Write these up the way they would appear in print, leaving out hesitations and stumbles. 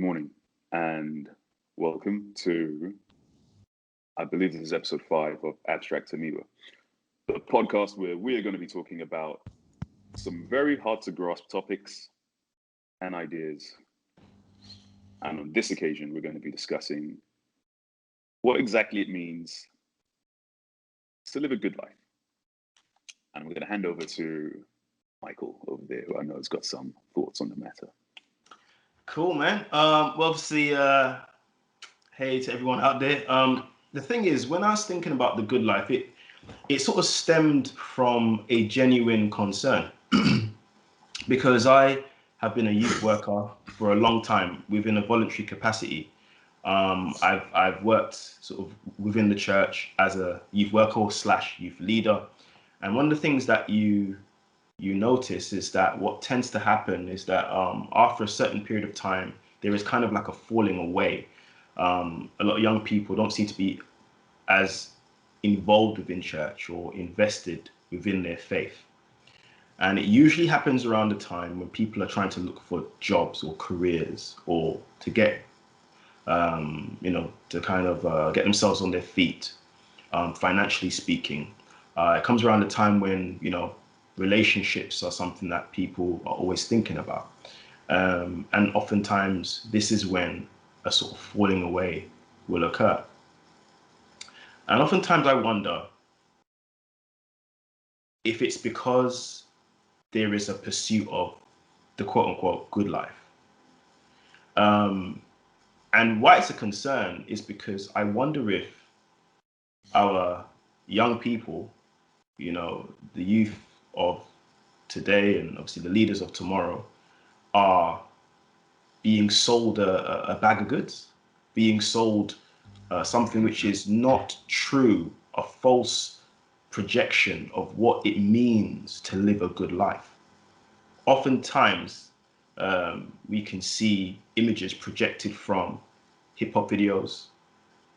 morning, and welcome to, I believe this is episode 5 of Abstract Amoeba, the podcast where we're going to be talking about some very hard to grasp topics and ideas. And on this occasion, we're going to be discussing what exactly it means to live a good life. And we're going to hand over to Michael over there, who I know has got some thoughts on the matter. Cool, man. Well, obviously, hey to everyone out there. The thing is, when I was thinking about the good life, it sort of stemmed from a genuine concern because I have been a youth worker for a long time within a voluntary capacity. I've worked sort of within the church as a youth worker / youth leader, and one of the things that you notice is that what tends to happen is that after a certain period of time, there is kind of like a falling away. A lot of young people don't seem to be as involved within church or invested within their faith. And it usually happens around the time when people are trying to look for jobs or careers or to get, to kind of get themselves on their feet, financially speaking. It comes around the time when, relationships are something that people are always thinking about. And oftentimes this is when a sort of falling away will occur. And oftentimes I wonder if it's because there is a pursuit of the quote unquote good life. And why it's a concern is because I wonder if our young people, the youth of today and obviously the leaders of tomorrow are being sold a bag of goods, being sold something which is not true, a false projection of what it means to live a good life. Oftentimes, we can see images projected from hip hop videos,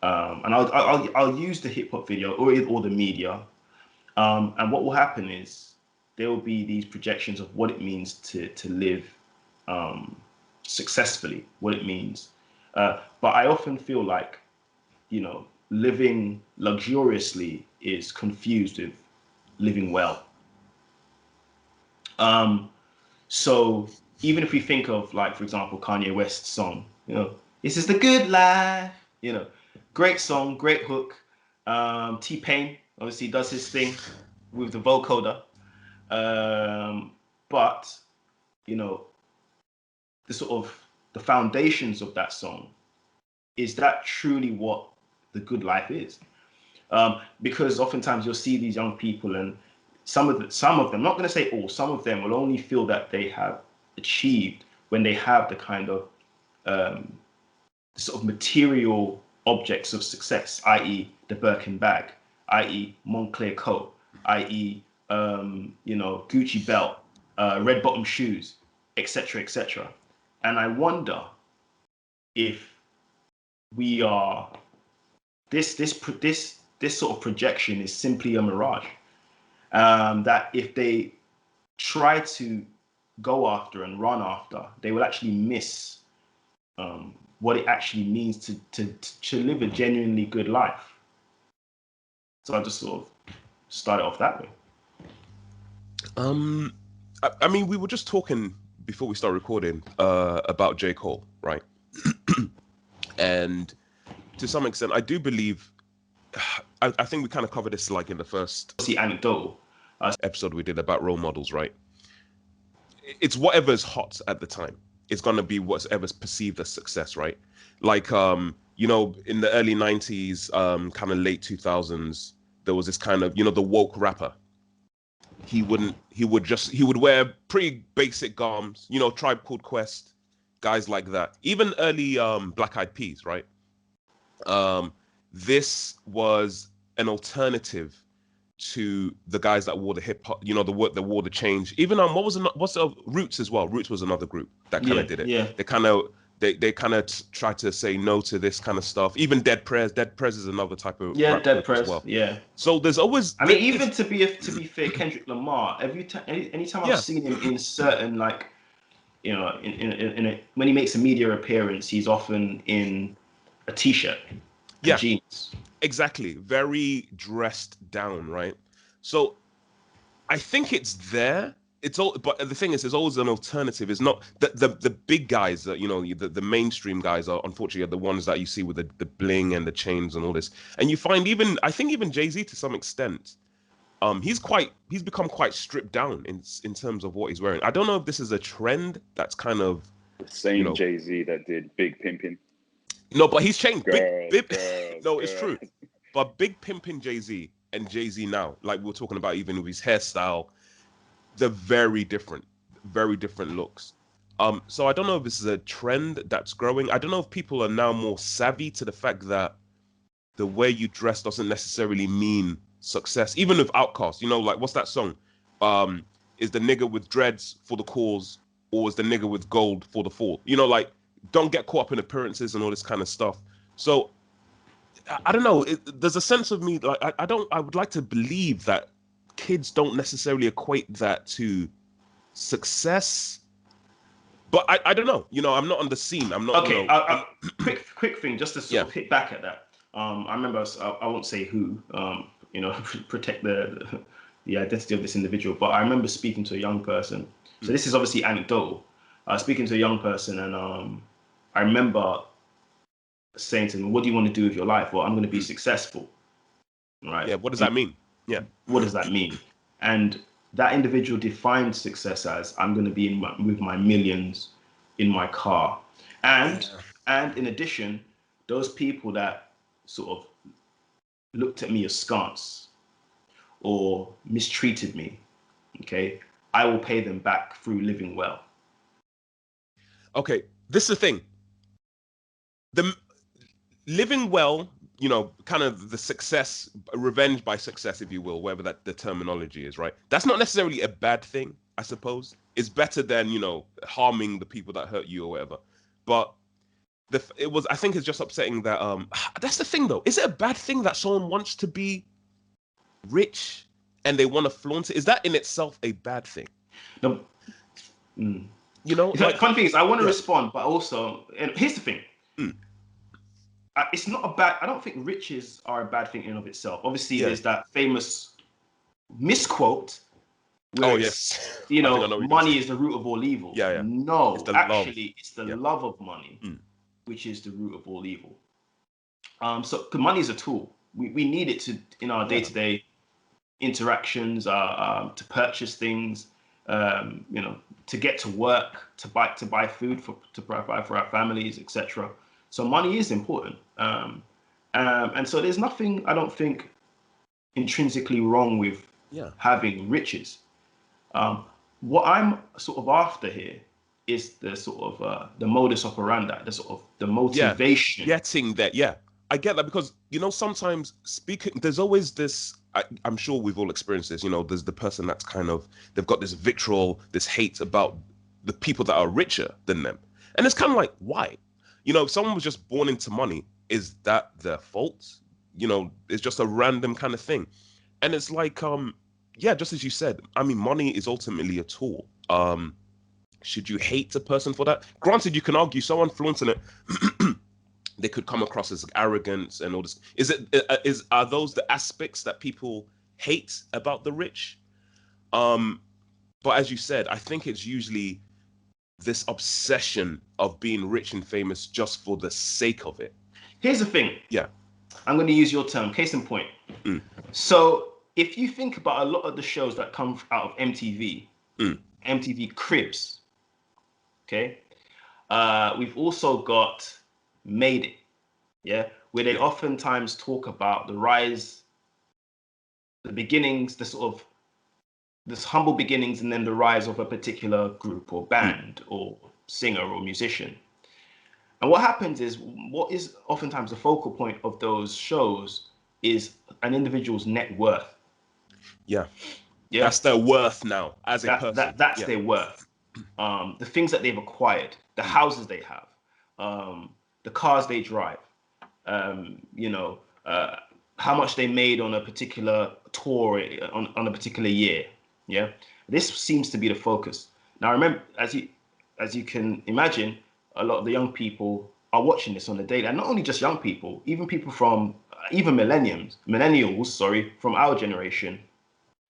and I'll use the hip hop video or the media, and what will happen is there will be these projections of what it means to live successfully, what it means. But I often feel like, living luxuriously is confused with living well. So even if we think of, like, for example, Kanye West's song, this is the good life, great song, great hook. T-Pain obviously does his thing with the vocoder. But, the sort of the foundations of that song, is that truly what the good life is? Because oftentimes you'll see these young people, and some of them, I'm not going to say all, some of them will only feel that they have achieved when they have the kind of sort of material objects of success, i.e. the Birkin bag, i.e. Moncler coat, i.e. Gucci belt, red bottom shoes, etc., etc. And I wonder if we are this sort of projection is simply a mirage. That if they try to go after and run after, they will actually miss what it actually means to live a genuinely good life. So I just sort of started off that way. I mean, we were just talking before we start recording about J. Cole, right? And to some extent, I do believe, I think we kind of covered this like in the first anecdotal episode we did about role models, right? It's whatever's hot at the time. It's going to be whatever's perceived as success, right? Like, in the early 90s, kind of late 2000s, there was this kind of, the woke rapper. He would wear pretty basic garms, Tribe Called Quest, guys like that. Even early Black Eyed Peas, right? This was an alternative to the guys that wore the hip hop, that wore the change. Even what's the Roots as well? Roots was another group that kind of did it. Yeah. They kind of try to say no to this kind of stuff. Even Dead Prez is another type of rap Dead group Prez as well. Yeah. So there's always. I mean, even to be fair, Kendrick Lamar. Anytime I've seen him in certain you know, when he makes a media appearance, he's often in a t-shirt and jeans. Exactly. Very dressed down, right? So I think it's there. It's all, but the thing is, there's always an alternative. It's not the big guys that, you know, the mainstream guys are unfortunately are the ones that you see with the bling and the chains and all this. And you find even, I think even Jay-Z to some extent, he's become quite stripped down in terms of what he's wearing. I don't know if this is a trend that's kind of The same Jay-Z that did Big Pimpin'. No, but he's changed. Girls, Big, girls, no, girls. it's true. But Big Pimpin' Jay-Z and Jay-Z now, like we were talking about, even with his hairstyle, they're very different looks. So I don't know if this is a trend that's growing. I don't know if people are now more savvy to the fact that the way you dress doesn't necessarily mean success. Even with Outkast, you know, like what's that song? Is the nigga with dreads for the cause, or is the nigga with gold for the fall? You know, like don't get caught up in appearances and all this kind of stuff. So I don't know. There's a sense of me like I would like to believe that kids don't necessarily equate that to success. But I don't know. You know, I'm not on the scene. I'm not. Okay, you know, quick thing, just to sort of hit back at that. I remember, I won't say who, you know, protect the identity of this individual, but I remember speaking to a young person. So this is obviously anecdotal. Speaking to a young person, and I remember saying to them, "What do you want to do with your life?" Well, I'm going to be successful, right? Yeah. What does that mean? Yeah. What does that mean? And that individual defined success as, I'm going to be with my millions in my car. And in addition, those people that sort of looked at me askance or mistreated me, okay, I will pay them back through living well. Okay, this is the thing. The living well, you know, kind of the success, revenge by success, if you will, whatever that the terminology is, right? That's not necessarily a bad thing, I suppose. It's better than, you know, harming the people that hurt you or whatever. But I think it's just upsetting that that's the thing though. Is it a bad thing that someone wants to be rich and they want to flaunt it? Is that in itself a bad thing? No. You know, like, funny thing is, I want to respond, but also, and here's the thing. It's not a bad. I don't think riches are a bad thing in and of itself. Obviously, there's that famous misquote where you know, money is the root of all evil. No, it's the love of money, which is the root of all evil. So money is a tool. We need it to in our day-to-day interactions, to purchase things, you know, to get to work, to buy food to provide for our families, etc. So money is important, and so there's nothing, I don't think, intrinsically wrong with having riches. What I'm sort of after here is the sort of the modus operandi, the sort of the motivation. Getting that, I get that, because you know sometimes there's always this. I'm sure we've all experienced this. You know, there's the person that's kind of, they've got this vitriol, this hate about the people that are richer than them, and it's kind of like, why? You know, if someone was just born into money, is that their fault? You know, it's just a random kind of thing. And it's like, just as you said, I mean, money is ultimately a tool. Should you hate a person for that? Granted, you can argue someone flaunting it, they could come across as arrogance and all this. Are those the aspects that people hate about the rich? But as you said, I think it's usually this obsession of being rich and famous just for the sake of it. Here's the thing. Yeah. I'm going to use your term, case in point. So if you think about a lot of the shows that come out of MTV, MTV Cribs, okay? We've also got Made It, where they oftentimes talk about the rise, the beginnings, the sort of this humble beginnings, and then the rise of a particular group or band or singer or musician. And what happens is, what is oftentimes the focal point of those shows is an individual's net worth. Yeah. That's their worth now as a person. That's their worth. The things that they've acquired, the houses they have, the cars they drive, you know, how much they made on a particular tour on a particular year. Yeah. This seems to be the focus. Now, remember, as you can imagine, a lot of the young people are watching this on the daily, and not only just young people, even people from even millennials, sorry, from our generation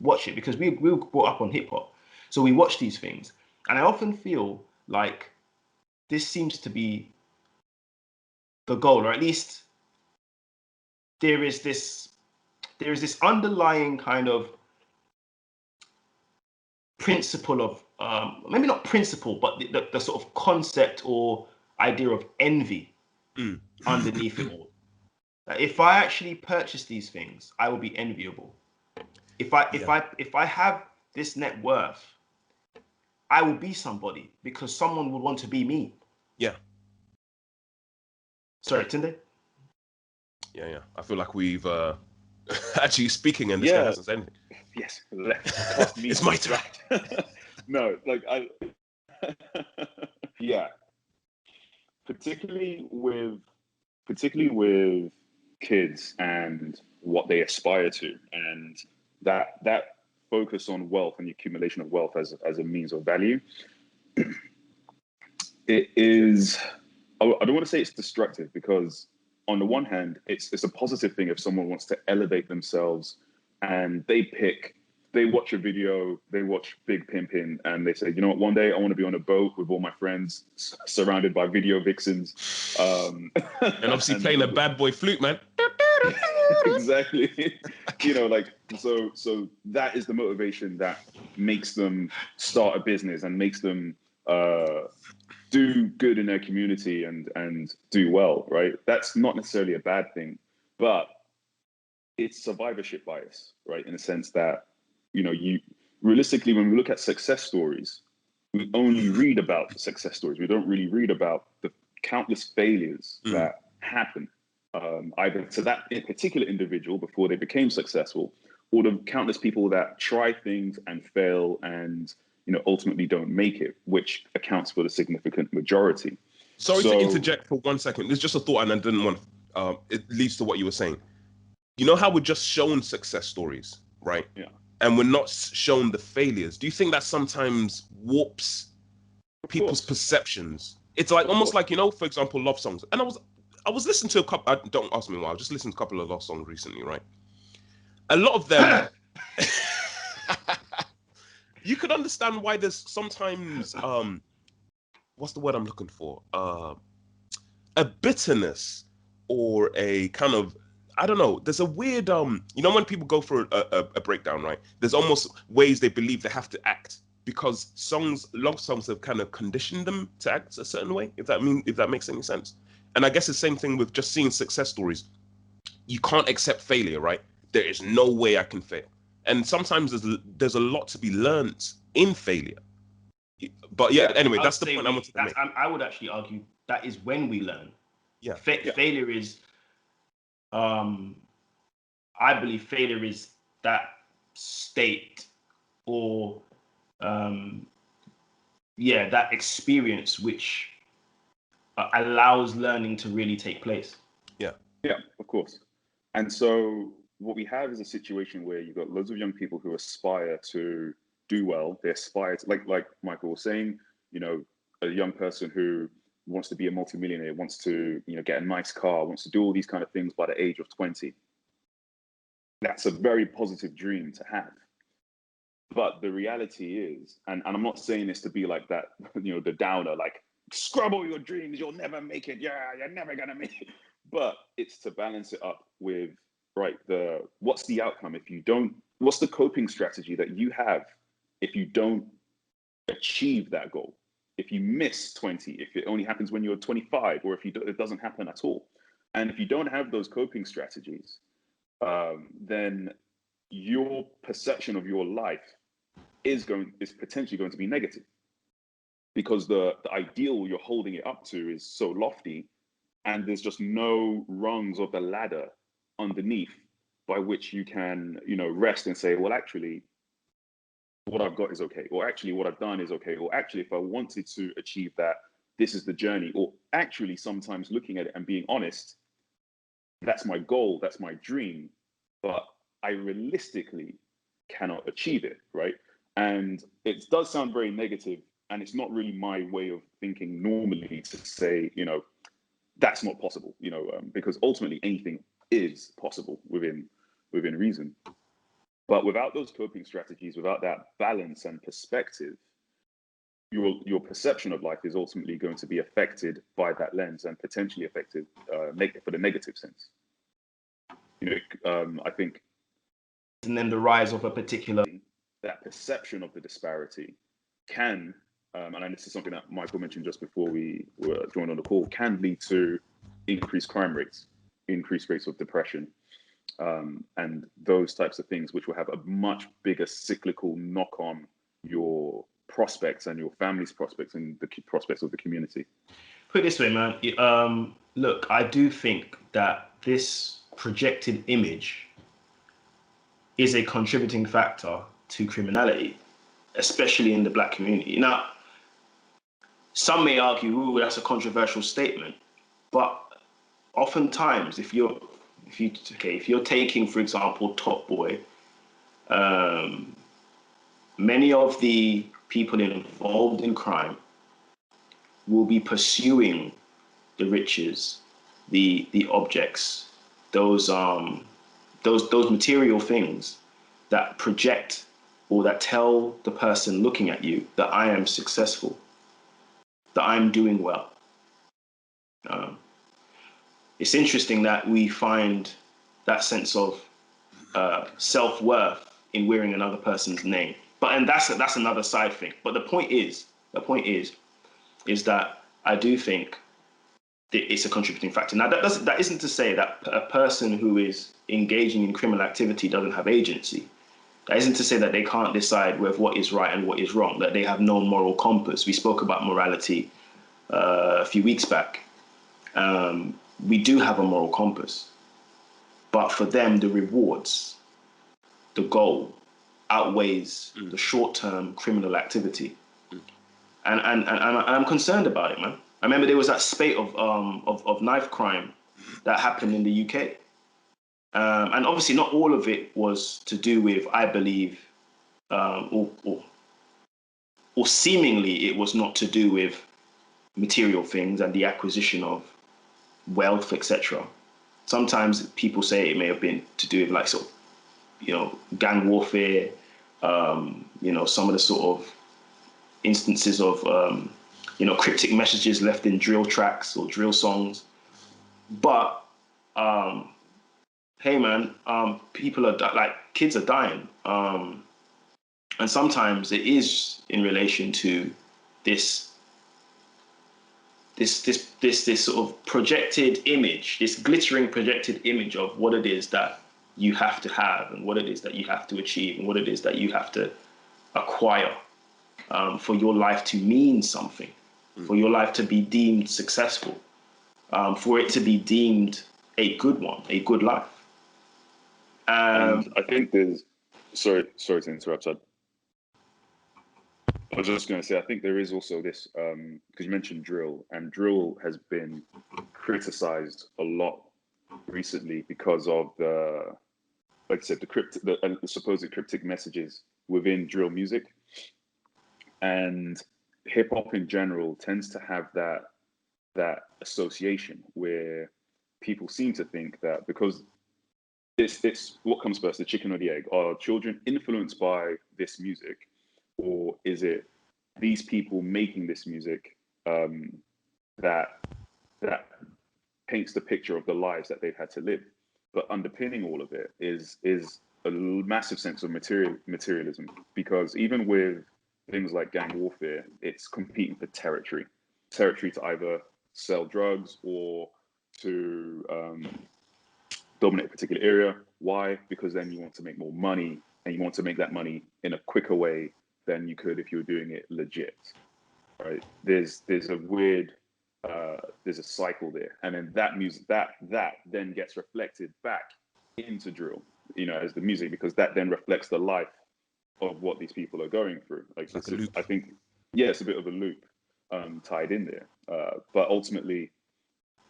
watch it because we were brought up on hip hop, so we watch these things, and I often feel like this seems to be the goal, or at least there is this underlying kind of principle of maybe not principle, but the sort of concept or idea of envy underneath it all. That if I actually purchase these things, I will be enviable. If I have this net worth, I will be somebody because someone would want to be me. Yeah. Sorry, Tunde? Yeah. I feel like we've actually speaking, and this guy hasn't said anything. Yes, cast me. It's my turn. No, like yeah. Particularly with kids and what they aspire to, and that focus on wealth and the accumulation of wealth as a means of value. It is. I don't want to say it's destructive, because on the one hand, it's a positive thing if someone wants to elevate themselves and they watch a video, they watch Big Pimpin', and they say, you know what, one day I want to be on a boat with all my friends, surrounded by video vixens. And obviously playing a bad boy flute, man. Exactly. You know, like, so that is the motivation that makes them start a business and makes them do good in their community and do well, right? That's not necessarily a bad thing, but it's survivorship bias, right? In the sense that, you know, you realistically, when we look at success stories, we only read about success stories. We don't really read about the countless failures that happen, either to that particular individual before they became successful, or the countless people that try things and fail and, you know, ultimately don't make it, which accounts for the significant majority. Sorry to interject for 1 second. It's just a thought, and I didn't want. It leads to what you were saying. You know how we're just shown success stories, right? Yeah. And we're not shown the failures. Do you think that sometimes warps people's perceptions? It's like almost like, you know, for example, love songs. And I was listening to a couple. Don't ask me why. I just listened to a couple of love songs recently, right? A lot of them. You could understand why there's sometimes what's the word I'm looking for? A bitterness or a kind of, I don't know. There's a weird you know, when people go for a breakdown, right? There's almost ways they believe they have to act because love songs have kind of conditioned them to act a certain way. If that makes any sense. And I guess the same thing with just seeing success stories. You can't accept failure, right? There is no way I can fail. And sometimes there's a lot to be learned in failure. But yeah, anyway, that's the point I wanted to make. I would actually argue that is when we learn. Yeah. Failure is, I believe failure is that state or, that experience which allows learning to really take place. Yeah, of course. And so what we have is a situation where you've got loads of young people who aspire to do well. They aspire to, like Michael was saying, you know, a young person who wants to be a multimillionaire, wants to, you know, get a nice car, wants to do all these kind of things by the age of 20. That's a very positive dream to have. But the reality is, and I'm not saying this to be like that, you know, the downer, like, scrub all your dreams, you'll never make it. Yeah, you're never gonna make it. But it's to balance it up with, right, what's the outcome if you don't, what's the coping strategy that you have if you don't achieve that goal? If you miss 20, if it only happens when you're 25, or if it doesn't happen at all. And if you don't have those coping strategies, then your perception of your life is potentially going to be negative, because the ideal you're holding it up to is so lofty, and there's just no rungs of the ladder underneath by which you can, you know, rest and say, well, actually, what I've got is okay, or actually what I've done is okay, or actually if I wanted to achieve that, this is the journey, or actually sometimes looking at it and being honest, that's my goal, that's my dream, but I realistically cannot achieve it, right? And it does sound very negative And it's not really my way of thinking normally to say, that's not possible, because ultimately anything is possible within reason. But without those coping strategies, without that balance and perspective, your perception of life is ultimately going to be affected by that lens and potentially affected for the negative sense. I think, and then the rise of a particular that perception of the disparity can, and this is something that Michael mentioned just before we were joined on the call, can lead to increased crime rates, increased rates of depression, and those types of things, which will have a much bigger cyclical knock on your prospects and your family's prospects and the prospects of the community. Put it this way, man. Look, I do think that this projected image is a contributing factor to criminality, especially in the Black community. Now, some may argue, "Ooh, that's a controversial statement," but oftentimes, if you're taking, for example, Top Boy, many of the people involved in crime will be pursuing the riches, the objects, those material things that project or that tell the person looking at you that I am successful, that I'm doing well. It's interesting that we find that sense of self-worth in wearing another person's name, and that's another side thing. But the point is that I do think it's a contributing factor. Now, that isn't to say that a person who is engaging in criminal activity doesn't have agency. That isn't to say that they can't decide with what is right and what is wrong, that they have no moral compass. We spoke about morality a few weeks back. We do have a moral compass, but for them, the rewards, the goal, outweighs the short-term criminal activity. And I'm concerned about it, man. I remember there was that spate of knife crime that happened in the UK. And obviously not all of it was to do with, I believe, or seemingly it was not to do with material things and the acquisition of wealth, etc. Sometimes people say it may have been to do with like sort of, gang warfare, some of the sort of instances of, cryptic messages left in drill tracks or drill songs. But, hey man, people are kids are dying. And sometimes it is in relation to this sort of projected image, this glittering projected image of what it is that you have to have and what it is that you have to achieve and what it is that you have to acquire for your life to mean something, for your life to be deemed successful, for it to be deemed a good one, a good life. And I think there's, sorry to interrupt, I was just going to say, I think there is also this, because you mentioned drill, and drill has been criticized a lot recently because of like I said, the supposed cryptic messages within drill music. And hip hop in general tends to have that association where people seem to think that because it's what comes first, the chicken or the egg? Are children influenced by this music, or is it these people making this music that paints the picture of the lives that they've had to live? But underpinning all of it is a massive sense of materialism, because even with things like gang warfare, it's competing for territory to either sell drugs or to dominate a particular area. Why? Because then you want to make more money, and you want to make that money in a quicker way than you could if you were doing it legit, right? There's a weird, there's a cycle there, and then that music that then gets reflected back into drill, as the music, because that then reflects the life of what these people are going through. Like a loop. I think, yeah, it's a bit of a loop tied in there. But ultimately,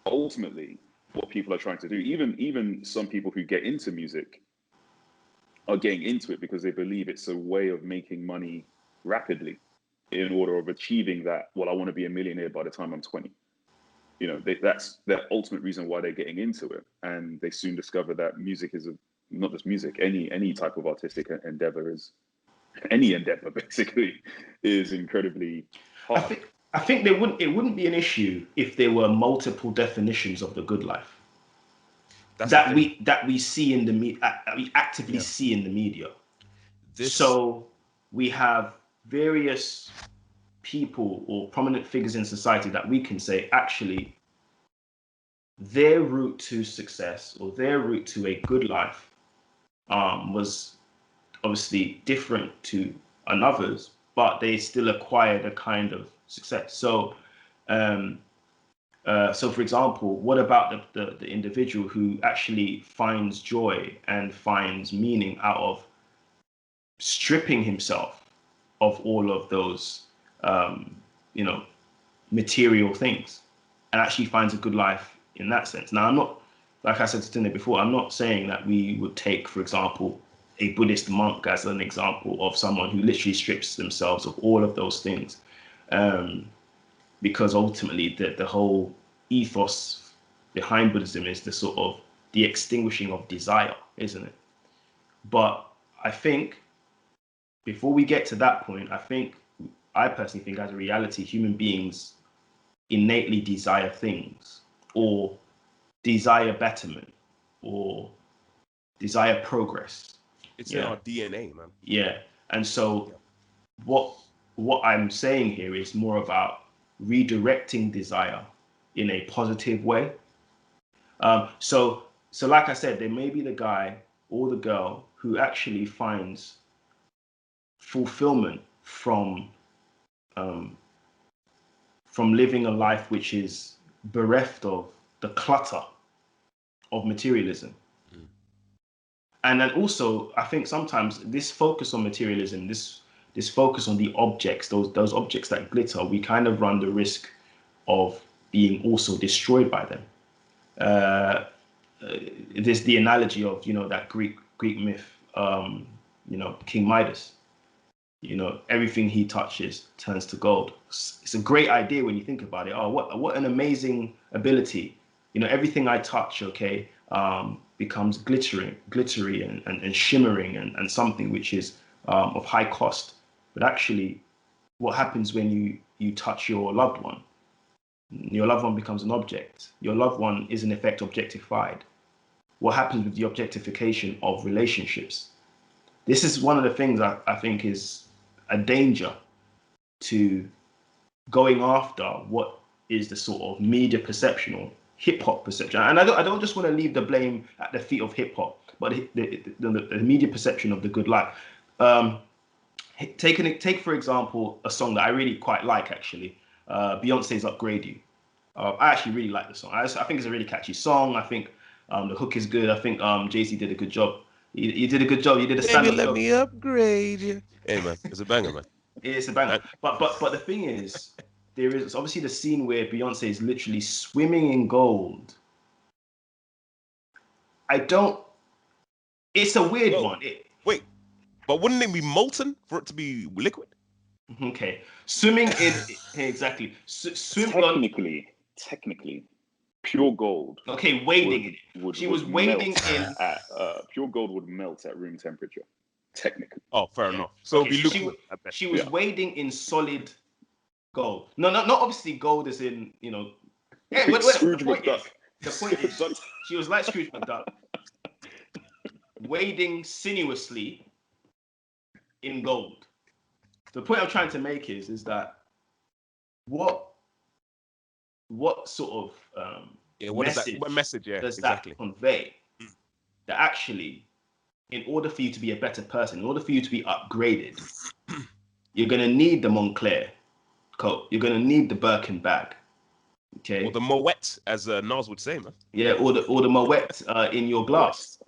what people are trying to do, even some people who get into music are getting into it because they believe it's a way of making money rapidly. in order of achieving that. Well, I want to be a millionaire by the time I'm 20. You know, that's their ultimate reason why they're getting into it, and they soon discover that music is not just music. Any type of artistic endeavor is any endeavor basically is incredibly hard. I think it wouldn't be an issue if there were multiple definitions of the good life That's that we see in the we actively Yeah. see in the media. This So we have various people or prominent figures in society that we can say actually their route to success or their route to a good life was obviously different to another's, but they still acquired a kind of success. So, so for example, what about the individual who actually finds joy and finds meaning out of stripping himself of all of those, you know, material things, and actually finds a good life in that sense? Now, I'm not, like I said to Tine before, I'm not saying that we would take, for example, a Buddhist monk as an example of someone who literally strips themselves of all of those things, because ultimately the whole ethos behind Buddhism is the sort of the extinguishing of desire, isn't it? But I think before we get to that point, I personally think as a reality, human beings innately desire things or desire betterment or desire progress. it's in our DNA, man. Yeah. And so what I'm saying here is more about redirecting desire in a positive way. So like I said, there may be the guy or the girl who actually finds fulfillment from living a life which is bereft of the clutter of materialism. And then also, I think sometimes this focus on materialism, this focus on the objects, those objects that glitter, we kind of run the risk of being also destroyed by them. There's the analogy of, you know, that Greek myth, you know, King Midas. You know, everything he touches turns to gold. It's a great idea when you think about it. Oh, what an amazing ability. You know, everything I touch, okay, becomes glittery and shimmering and something which is of high cost. But actually, what happens when you touch your loved one? Your loved one becomes an object. Your loved one is in effect objectified. What happens with the objectification of relationships? This is one of the things I think is a danger to going after what is the sort of media perception or hip hop perception. And I don't just want to leave the blame at the feet of hip hop, but the media perception of the good life. Take for example a song that I really quite like, actually, Beyonce's "Upgrade You." I actually really like the song. I think it's a really catchy song. I think the hook is good. I think Jay-Z did a good job. You did a good job. You did a stand-up Baby, let job. me upgrade you. Hey, man, it's a banger, man. It's a banger. But the thing is, there is obviously the scene where Beyonce is literally swimming in gold. It's a weird one. Wait, but wouldn't it be molten for it to be liquid? Okay, swimming in exactly. Technically, pure gold. Okay, wading in it. She was wading in. Pure gold would melt at room temperature. Technically. Oh, fair enough. So Okay, it'd be liquid. she was wading in solid gold. No, not obviously gold as in, you know. Hey, Scrooge the point McDuck. is, she was like Scrooge McDuck, wading sinuously in gold. The point I'm trying to make is that what sort of message does exactly that convey? That actually, in order for you to be a better person, in order for you to be upgraded, you're gonna need the Moncler coat. You're gonna need the Birkin bag. Okay. Or the Moet, as Nas would say, man. Yeah, or the Moet in your glass.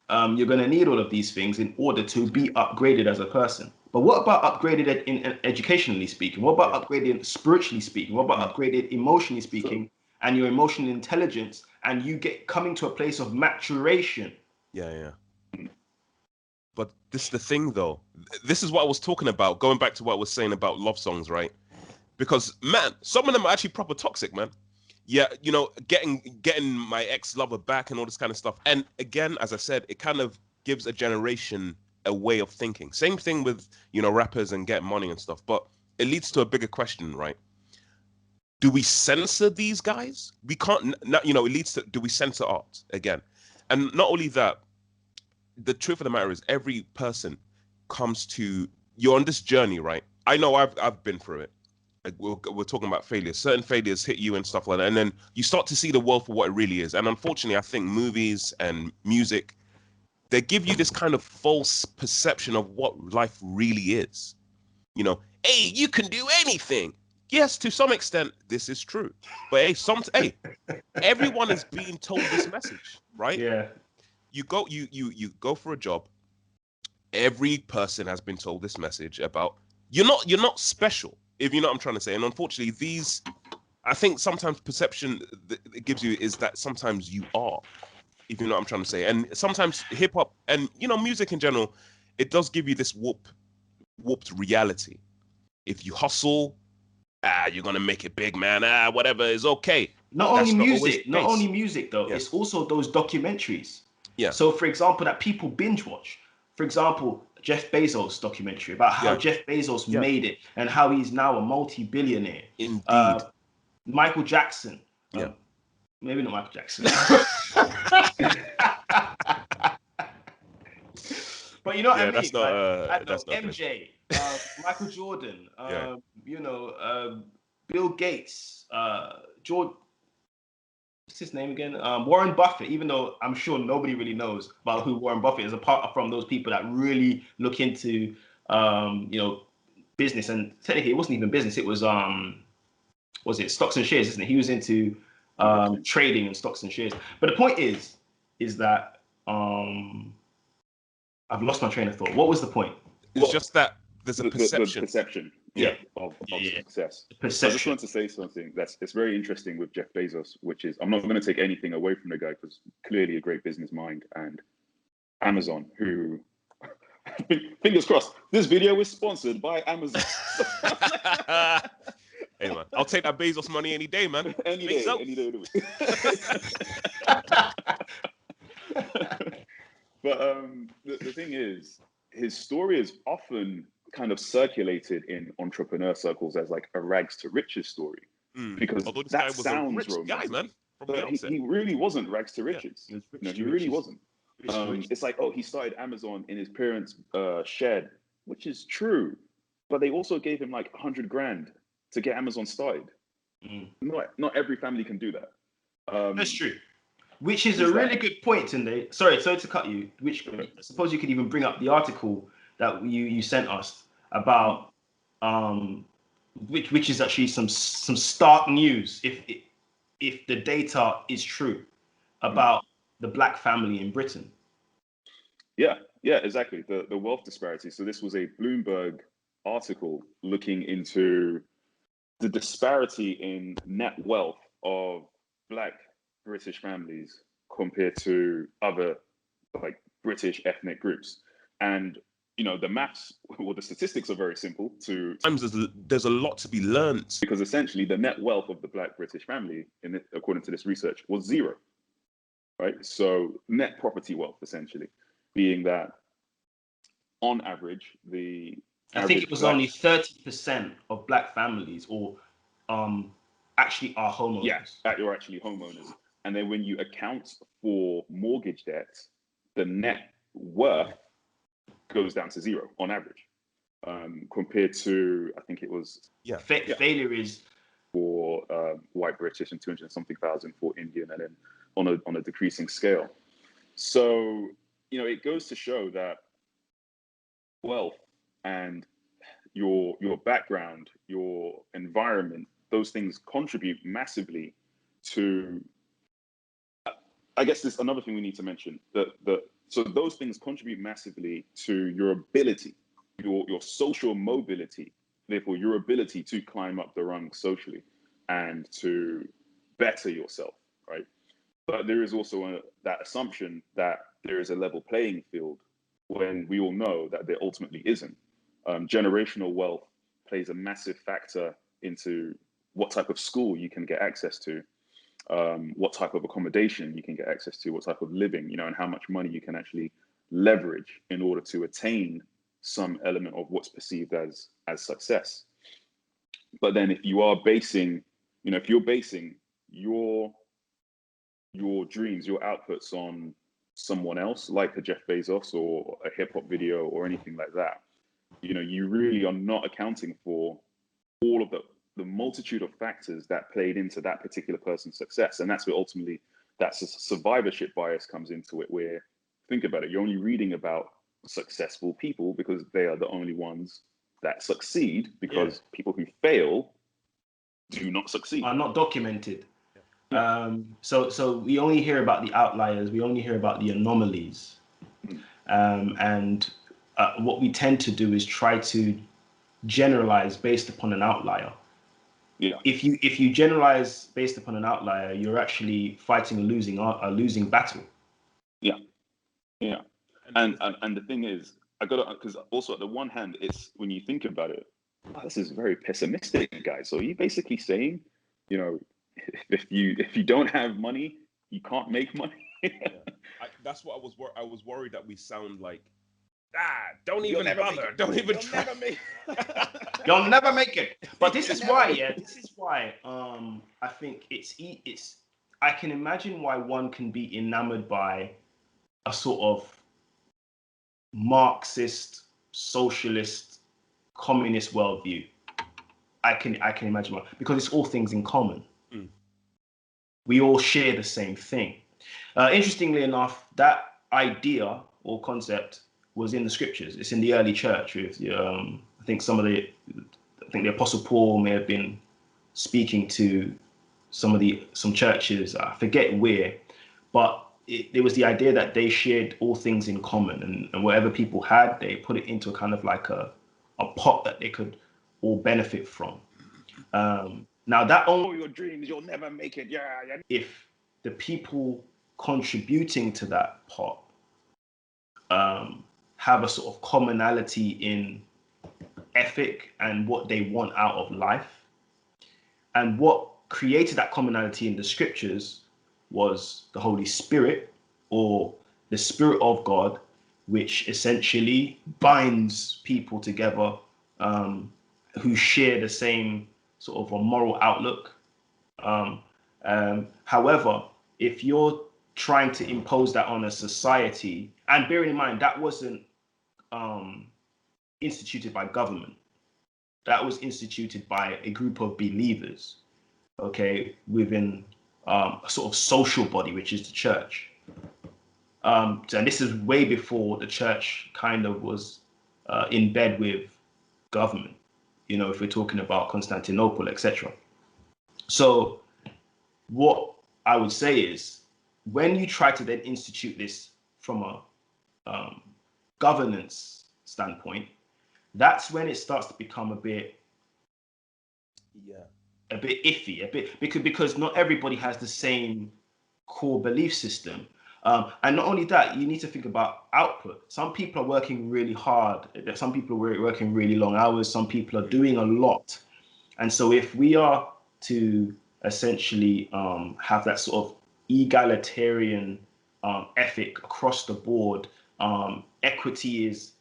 You're gonna need all of these things in order to be upgraded as a person. But what about upgraded in educationally speaking? What about upgraded spiritually speaking? What about upgraded emotionally speaking? And your emotional intelligence, and you get coming to a place of maturation. Yeah. But this is the thing, though. This is what I was talking about. Going back to what I was saying about love songs, right? Because man, some of them are actually proper toxic, man. Yeah, getting my ex lover back and all this kind of stuff. And again, as I said, it kind of gives a generation a way of thinking. Same thing with rappers and getting money and stuff. But it leads to a bigger question, right? Do we censor these guys? We can't. It leads to, do we censor art again? And not only that, the truth of the matter is, every person comes to, you're on this journey, right? I know I've been through it. Like, we're talking about failures. Certain failures hit you and stuff like that, and then you start to see the world for what it really is. And unfortunately, I think movies and music, they give you this kind of false perception of what life really is. Hey, you can do anything. Yes, to some extent, this is true. But hey, everyone is being told this message, right? Yeah. You go for a job. Every person has been told this message about you're not special, if you know what I'm trying to say. And unfortunately, I think sometimes perception that it gives you is that sometimes you are, if you know what I'm trying to say. And sometimes hip hop and music in general, it does give you this warped reality. If you hustle, you're gonna make it big, man. Whatever is okay. Not That's only not always music, the not case. only music though. Yeah. It's also those documentaries. Yeah. So, for example, that people binge watch. For example, Jeff Bezos documentary about how Yeah. Jeff Bezos Yeah. made it and how he's now a multi-billionaire. Indeed. Michael Jackson. Yeah. Maybe not Michael Jackson. But you know what I mean? That's not. That's not MJ, Michael Jordan, Yeah. Bill Gates, George. What's his name again? Warren Buffett. Even though I'm sure nobody really knows about who Warren Buffett is, apart from those people that really look into, business. And technically, it wasn't even business. It was stocks and shares, isn't it? He was into trading and stocks and shares. But the point is that I've lost my train of thought. What was the point? It's just that there's a the perception. perception Yeah. of Yeah. success. The So I just perception. want to say something it's very interesting with Jeff Bezos, which is, I'm not going to take anything away from the guy because clearly a great business mind, and Amazon, who fingers crossed, this video is sponsored by Amazon. Hey man, I'll take that Bezos money any day, man. any day of the week. But the thing is, his story is often kind of circulated in entrepreneur circles as like a rags to riches story, because although this that guy was sounds a rich romantic, guy, man. but he really wasn't rags to riches. He was rich No, to he really riches. wasn't. It's like, he started Amazon in his parents' shed, which is true, but they also gave him like 100 grand to get Amazon started. Not every family can do that. That's true. Which is a really good point, Tunde. Sorry to cut you. Which I suppose you could even bring up the article that you sent us about, which is actually some stark news if the data is true about the black family in Britain. Yeah, exactly. The wealth disparity. So this was a Bloomberg article looking into the disparity in net wealth of black British families compared to other like British ethnic groups. And the maths or the statistics are very simple Sometimes there's a lot to be learned, because essentially the net wealth of the black British family, according to this research, was zero. Right? So net property wealth, essentially, being that on average, I think it was only 30% of black families or actually are homeowners. Yeah, you're actually homeowners. And then when you account for mortgage debt, the net worth goes down to zero on average, compared to, I think it was failure is for white British and 200 something thousand for Indian, and then on a decreasing scale. So it goes to show that wealth and your background, your environment, those things contribute massively to. I guess there's another thing we need to mention, so those things contribute massively to your ability, your social mobility, therefore your ability to climb up the rung socially and to better yourself, right? But there is also that assumption that there is a level playing field when we all know that there ultimately isn't. Generational wealth plays a massive factor into what type of school you can get access to, what type of accommodation you can get access to, what type of living, and how much money you can actually leverage in order to attain some element of what's perceived as success. But then if you are basing, if you're basing your dreams, your outputs on someone else, like a Jeff Bezos or a hip hop video or anything like that, you really are not accounting for all of the multitude of factors that played into that particular person's success. And that's where ultimately that's a survivorship bias comes into it, where, think about it, you're only reading about successful people because they are the only ones that succeed, because people who fail do not succeed. Are not documented. So we only hear about the outliers, we only hear about the anomalies. And what we tend to do is try to generalize based upon an outlier. Yeah. If you generalize based upon an outlier, you're actually fighting a losing battle. Yeah. Yeah. And the thing is, because also at the one hand, it's, when you think about it, this is very pessimistic, guys. So you're basically saying, if you don't have money, you can't make money. That's what I was worried that we sound like, don't even bother, don't even try. You'll never make it. But this is why, I think it's. I can imagine why one can be enamored by a sort of Marxist, socialist, communist worldview. I can imagine why, because it's all things in common. We all share the same thing. Interestingly enough, that idea or concept was in the scriptures. It's in the early church. With I think the Apostle Paul may have been speaking to some churches. I forget where, but there was the idea that they shared all things in common, and whatever people had, they put it into a kind of like a pot that they could all benefit from. Now that only your dreams, you'll never make it. Yeah. If the people contributing to that pot have a sort of commonality in ethic and what they want out of life, and what created that commonality in the scriptures was the Holy Spirit, or the Spirit of God, which essentially binds people together who share the same sort of a moral outlook. However, if you're trying to impose that on a society, and bearing in mind that wasn't instituted by government, that was instituted by a group of believers, okay, within a sort of social body, which is the church. And this is way before the church kind of was in bed with government, if we're talking about Constantinople, etc. So what I would say is, when you try to then institute this from a governance standpoint, that's when it starts to become a bit iffy, because not everybody has the same core belief system. And not only that, you need to think about output. Some people are working really hard. Some people are working really long hours. Some people are doing a lot. And so if we are to essentially have that sort of egalitarian ethic across the board, equity is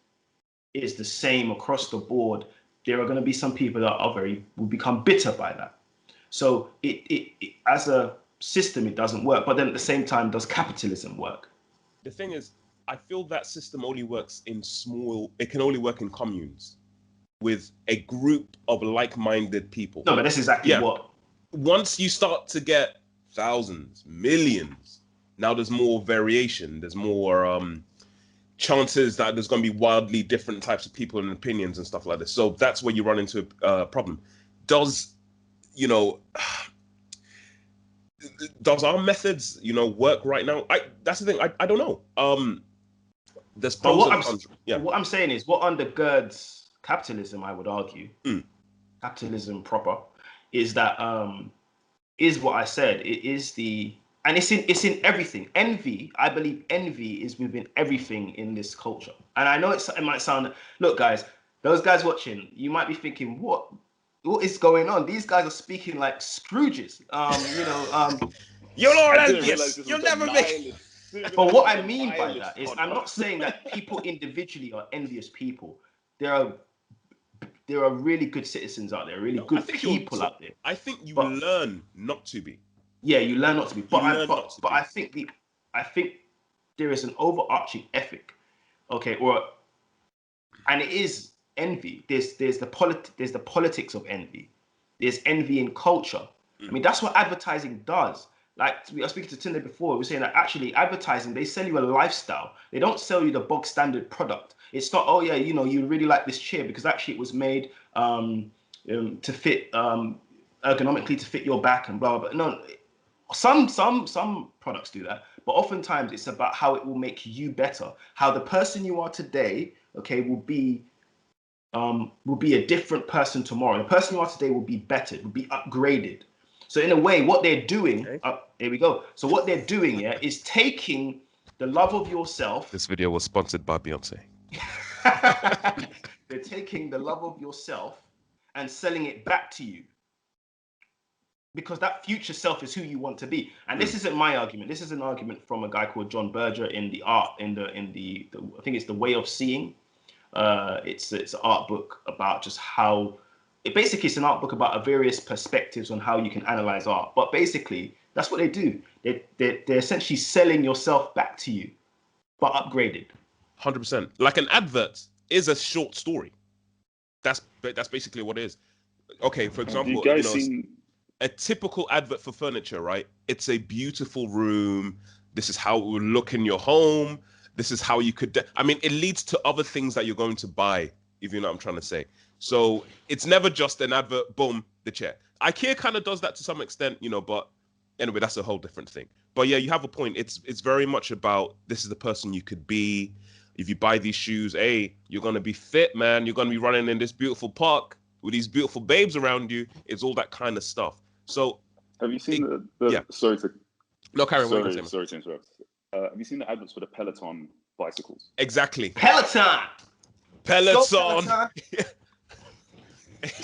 the same across the board, there are going to be some people that will become bitter by that. So it as a system, it doesn't work. But then at the same time, does capitalism work? The thing is, I feel that system only works it can only work in communes with a group of like-minded people. No, but that's exactly what. Once you start to get thousands, millions, now there's more variation. There's more chances that there's going to be wildly different types of people and opinions and stuff like this. So that's where you run into a problem. Does our methods, work right now? That's the thing. I don't know. There's pros and cons. What I'm saying is, what undergirds capitalism, I would argue, capitalism proper, is that is what I said. It is the and it's in everything. Envy, I believe, envy is within everything in this culture. And I know it might sound. Look, guys, those guys watching, you might be thinking, what is going on? These guys are speaking like Scrooges. You're all I didn't realize envious. this was You'll the never make. nihilist. Didn't But realize what this was I the mean by nihilist that is, I'm not podcast. saying that people individually are envious people. There are really good citizens out there, really No, I good think you're. people out there. I think you But learn not to be. yeah, you learn not to be. You learn not to be. I think there is an overarching ethic, okay, and it is envy. There's the politics of envy. There's envy in culture. I mean, that's what advertising does. Like we were speaking to Tinder before, we were saying that actually advertising, they sell you a lifestyle. They don't sell you the bog standard product. It's not, oh yeah, you really like this chair because actually it was made to fit ergonomically to fit your back and blah blah blah. No, some products do that, but oftentimes it's about how it will make you better. How the person you are today, okay, will be a different person tomorrow. The person you are today will be bettered, will be upgraded. So in a way, what they're doing, here we go. So what they're doing here is taking the love of yourself. This video was sponsored by Beyonce. They're taking the love of yourself and selling it back to you. Because that future self is who you want to be. And this isn't my argument. This is an argument from a guy called John Berger in the I think it's The Way of Seeing. It's an art book about just how it's an art book about various perspectives on how you can analyze art. But basically, that's what they do. They're essentially selling yourself back to you, but upgraded. 100%. Like an advert is a short story. That's basically what it is. Okay, for example, Have you guys seen a typical advert for furniture, right? It's a beautiful room. This is how it will look in your home. This is how you could. I mean, it leads to other things that you're going to buy, if you know what I'm trying to say. So it's never just an advert, boom, the chair. IKEA kind of does that to some extent, but anyway, that's a whole different thing. But yeah, you have a point. It's very much about this is the person you could be. If you buy these shoes, hey, you're going to be fit, man. You're going to be running in this beautiful park with these beautiful babes around you. It's all that kind of stuff. So have you seen the sorry to interrupt. Have you seen the adverts for the Peloton bicycles? Exactly. Peloton.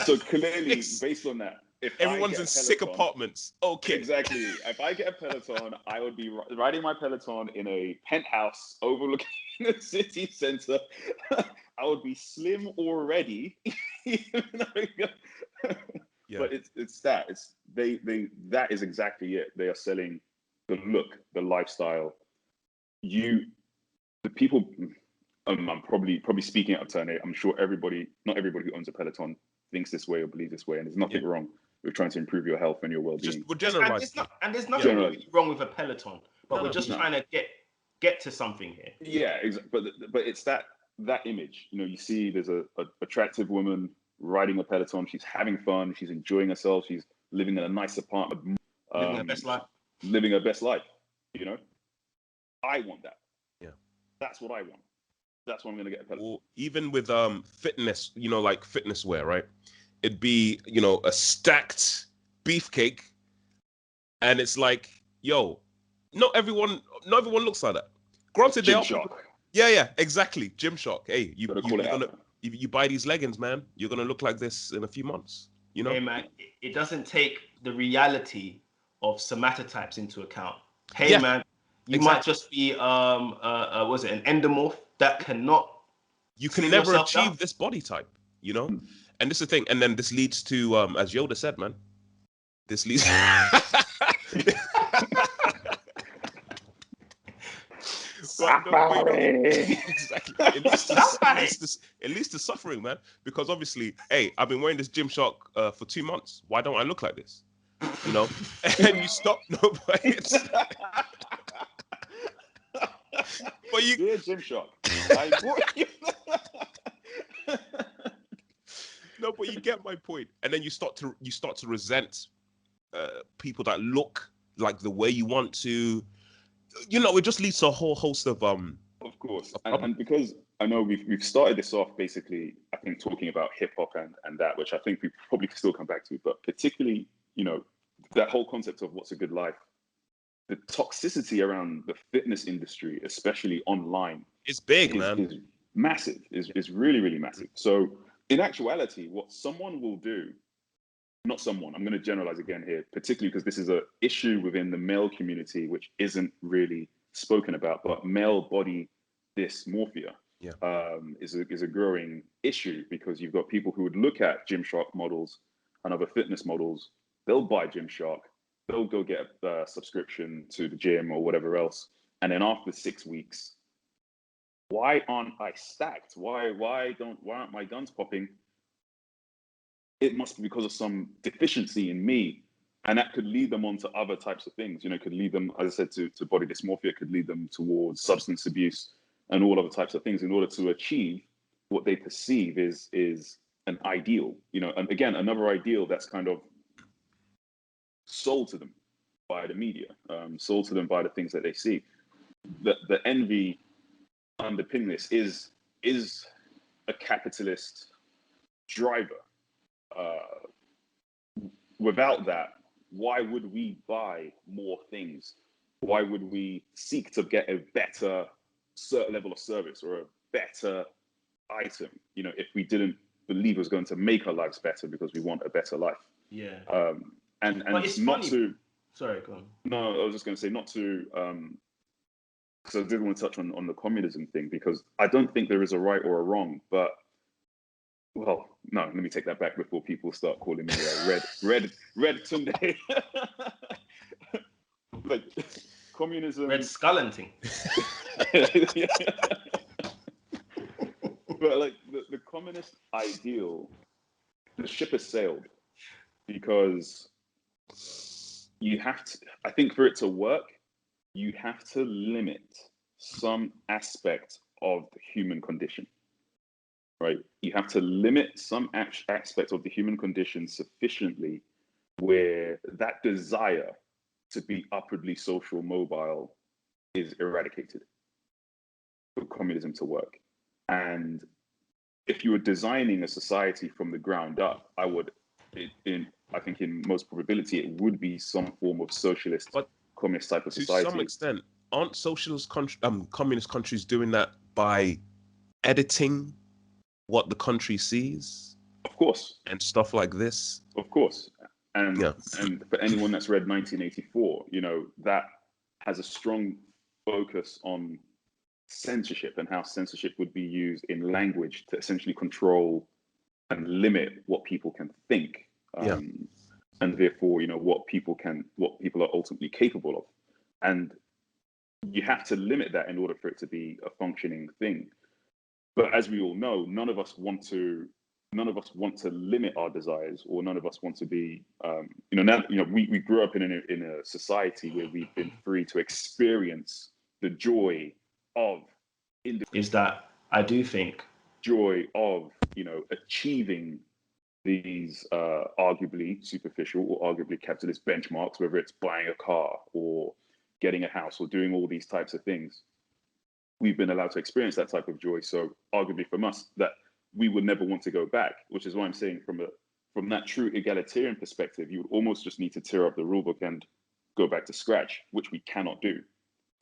So clearly, based on that, if everyone's in sick apartments, okay. Exactly. If I get a Peloton, I would be riding my Peloton in a penthouse overlooking the city center. I would be slim already. Yeah. But it's that. That is exactly it. They are selling the look, the lifestyle. The people. I'm probably speaking out of turn here. I'm sure not everybody who owns a Peloton thinks this way or believes this way, and there's nothing wrong with trying to improve your health and your well-being. We're generalizing. And there's nothing really wrong with a Peloton, but we're just trying to get to something here. Yeah, exactly. But it's that image. You see, there's a attractive woman riding a Peloton. She's having fun. She's enjoying herself. She's living in a nice apartment. Living her best life. Living her best life. I want that. Yeah. That's what I want. That's why I'm gonna get a Peloton. Or even with fitness, like fitness wear, right? It'd be, a stacked beefcake, and it's like, yo, not everyone looks like that. Granted, they are. Gymshark. Yeah, exactly. Gymshark. Hey, you buy these leggings, man. You're gonna look like this in a few months. Hey man, it doesn't take the reality of somatotypes into account. Hey man, you might just be was it an endomorph that cannot. You can never achieve this body type, and this is the thing. And then this leads to, as Yoda said, man. This leads. Exactly. It leads to suffering, man. Because obviously, hey, I've been wearing this Gymshark for 2 months. Why don't I look like this? And you stop. No, but it's. But Dear Gymshark, I bought you. No, but you get my point. And then you start to resent people that look like the way you want to. It just leads to a whole host of Of course, and because I know we've started this off basically, I think talking about hip hop and that, which I think we probably can still come back to, but particularly, that whole concept of what's a good life toxicity around the fitness industry, especially online, It's big, is man. massive. Is really, really massive. So in actuality, what someone will do, not someone, I'm going to generalize again here, particularly because this is an issue within the male community, which isn't really spoken about, but male body dysmorphia is a growing issue, because you've got people who would look at Gymshark models and other fitness models. They'll buy Gymshark, they'll go get a subscription to the gym or whatever else, and then after 6 weeks, why aren't I stacked? Why aren't my guns popping? It must be because of some deficiency in me. And that could lead them on to other types of things. You know, it could lead them, as I said, to body dysmorphia, could lead them towards substance abuse and all other types of things, in order to achieve what they perceive is an ideal. You know, and again, another ideal that's kind of sold to them by the media, sold to them by the things that they see. The envy underpinning this is a capitalist driver. Without that, why would we buy more things? Why would we seek to get a better certain level of service or a better item? You know, if we didn't believe it was going to make our lives better because we want a better life. Yeah. And but it's not funny. to. Sorry, go on. No, I was just going to say not to. Because I did want to touch on the communism thing, because I don't think there is a right or a wrong, but. Well, no, let me take that back before people start calling me red Tunde. Like communism, Red Scullenting. But like the communist ideal, the ship has sailed, because you have to. I think for it to work, you have to limit some aspect of the human condition. Right, you have to limit some aspect of the human condition sufficiently where that desire to be upwardly social mobile is eradicated for communism to work. And if you were designing a society from the ground up, I think in most probability it would be some form of socialist, communist type of society. To some extent, aren't communist countries doing that by editing what the country sees? Of course. And stuff like this? Of course. And for anyone that's read 1984, you know, that has a strong focus on censorship and how censorship would be used in language to essentially control and limit what people can think. And therefore, you know, what people are ultimately capable of. And you have to limit that in order for it to be a functioning thing. But as we all know, none of us want to limit our desires, or none of us want to be, we grew up in a society where we've been free to experience the joy of. Is that I do think joy of, you know, achieving these arguably superficial or arguably capitalist benchmarks, whether it's buying a car or getting a house or doing all these types of things. We've been allowed to experience that type of joy. So arguably from us, that we would never want to go back, which is why I'm saying from that true egalitarian perspective, you would almost just need to tear up the rule book and go back to scratch, which we cannot do,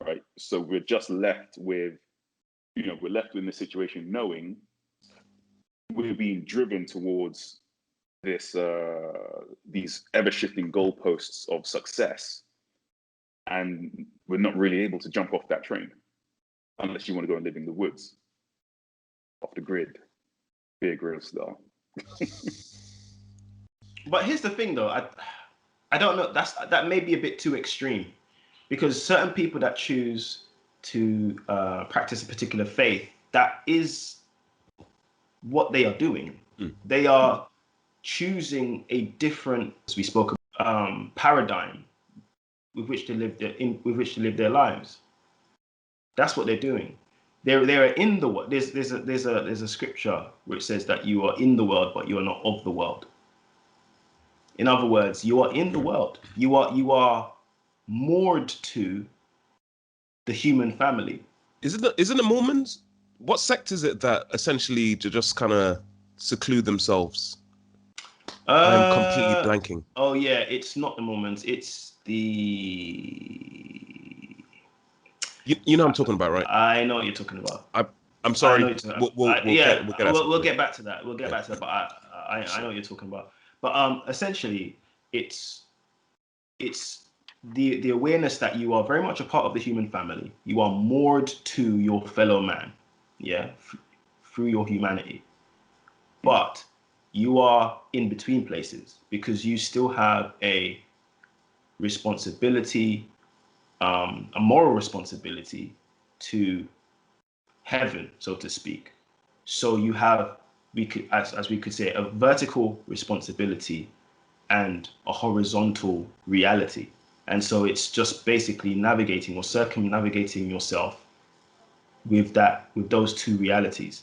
right? So we're just left with, we're left in this situation knowing we're being driven towards this these ever-shifting goalposts of success, and we're not really able to jump off that train. Unless you want to go and live in the woods, off the grid, Bear Grylls style. But here's the thing, though. I don't know. That may be a bit too extreme, because certain people that choose to practice a particular faith, that is what they are doing. They are choosing a different, as we spoke about, paradigm with which to live their lives. That's what they're doing. They are in the world. There's a scripture which says that you are in the world, but you are not of the world. In other words, you are in the world. You are moored to the human family. Isn't the Mormons? What sect is it that essentially to just kind of seclude themselves? I'm completely blanking. Oh yeah, it's not the Mormons. It's You know what I'm talking about, right? I know what you're talking about. I'm I know sorry. what you're talking We'll about. Yeah, get at some we'll point. get back to that. We'll get back to that. But I know what you're talking about. But essentially, it's the awareness that you are very much a part of the human family. You are moored to your fellow man, yeah, through your humanity. But you are in between places because you still have a responsibility, a moral responsibility to heaven, so to speak. So you have, we could, as we could say, a vertical responsibility and a horizontal reality. And so it's just basically navigating or circumnavigating yourself with those two realities.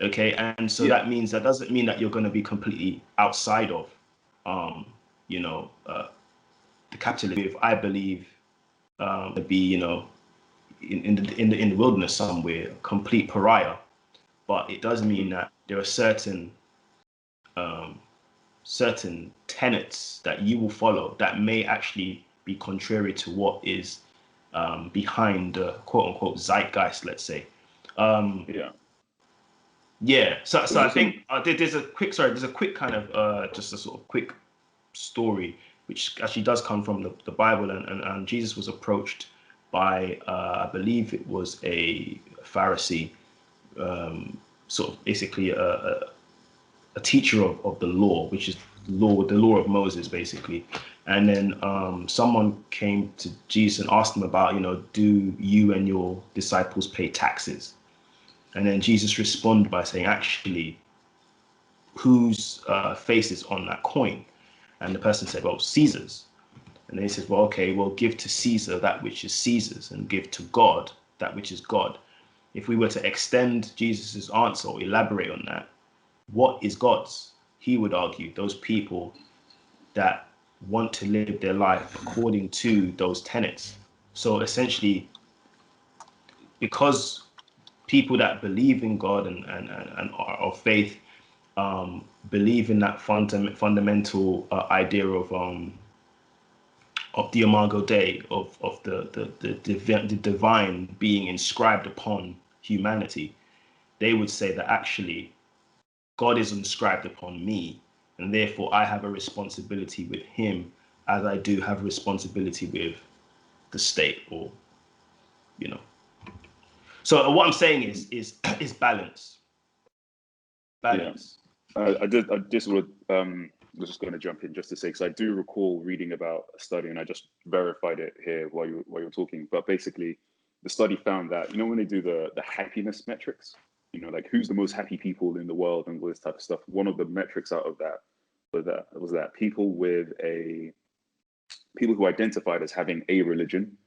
Okay, and so Yeah. that means that doesn't mean that you're going to be completely outside of, um, you know, the capitalism. If I believe to be, in the wilderness somewhere, complete pariah, but it does mean that there are um, certain tenets that you will follow that may actually be contrary to what is behind the quote unquote zeitgeist, let's say. Yeah. Yeah, so There's I also think there's a quick kind of just a sort of quick story which actually does come from the Bible, and Jesus was approached by I believe it was a Pharisee, sort of basically a teacher of the law, which is the law of Moses, basically. And then someone came to Jesus and asked him about, do you and your disciples pay taxes? And then Jesus responded by saying, actually, whose face is on that coin? And the person said, well, Caesar's. And then he says, well, okay, well, give to Caesar that which is Caesar's and give to God that which is God. If we were to extend Jesus's answer or elaborate on that, what is God's? He would argue those people that want to live their life according to those tenets. So essentially, because people that believe in God and are of faith believe in that fundamental idea of the Imago Dei, of the divine being inscribed upon humanity, they would say that actually God is inscribed upon me, and therefore I have a responsibility with him as I do have a responsibility with the state, or you know. So what I'm saying is balance. yeah. Balance. I just would was just going to jump in just to say, because I do recall reading about a study, and I just verified it here while you're talking. But basically, the study found that when they do the happiness metrics, like who's the most happy people in the world and all this type of stuff. One of the metrics out of that was that people who identified as having a religion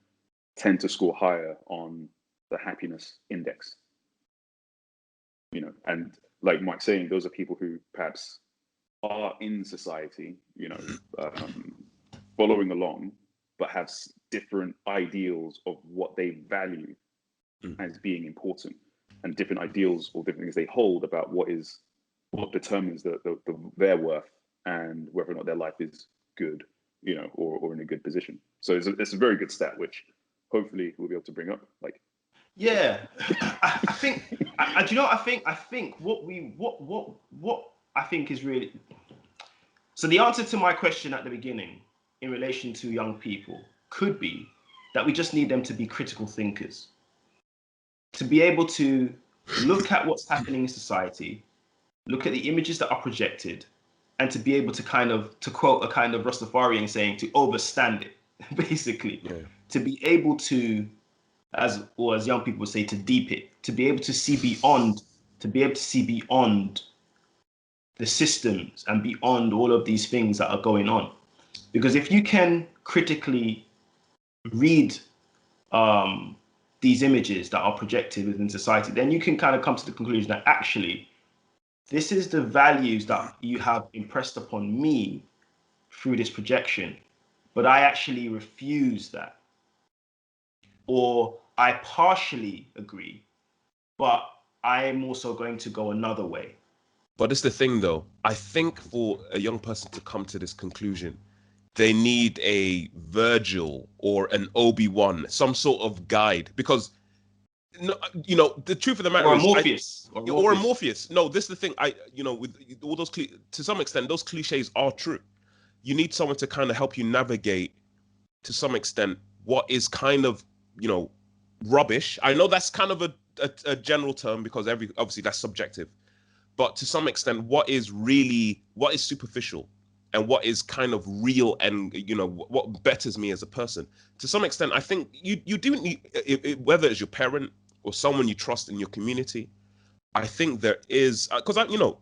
tend to score higher on the happiness index. And like Mike's saying, those are people who perhaps are in society, following along, but have different ideals of what they value as being important, and different ideals or different things they hold about what determines their worth and whether or not their life is good, or in a good position. So it's a very good stat, which hopefully we'll be able to bring up. Like, Yeah, I think. Do you know what I think? I think what I think is really. So the answer to my question at the beginning, in relation to young people, could be that we just need them to be critical thinkers, to be able to look at what's happening in society, look at the images that are projected, and to be able to to quote a kind of Rastafarian saying, to overstand it, basically, to be able to, as young people say, to deep it, to be able to see beyond, the systems and beyond all of these things that are going on. Because if you can critically read these images that are projected within society, then you can kind of come to the conclusion that actually this is the values that you have impressed upon me through this projection, but I actually refuse that, or I partially agree, but I am also going to go another way. But it's the thing, though. I think for a young person to come to this conclusion, they need a Virgil or an Obi-Wan, some sort of guide, because no, you know, the truth of the matter Or a is, Morpheus. Or a or a Morpheus. Morpheus. No, this is the thing. You know, with all those, to some extent, those cliches are true. You need someone to kind of help you navigate, to some extent, what is kind of, you know, rubbish. I know that's kind of a general term, because obviously that's subjective, but to some extent, what is superficial, and what is kind of real, and you know, what betters me as a person. To some extent, I think you do need, whether it's your parent or someone you trust in your community. I think there is, because I, you know,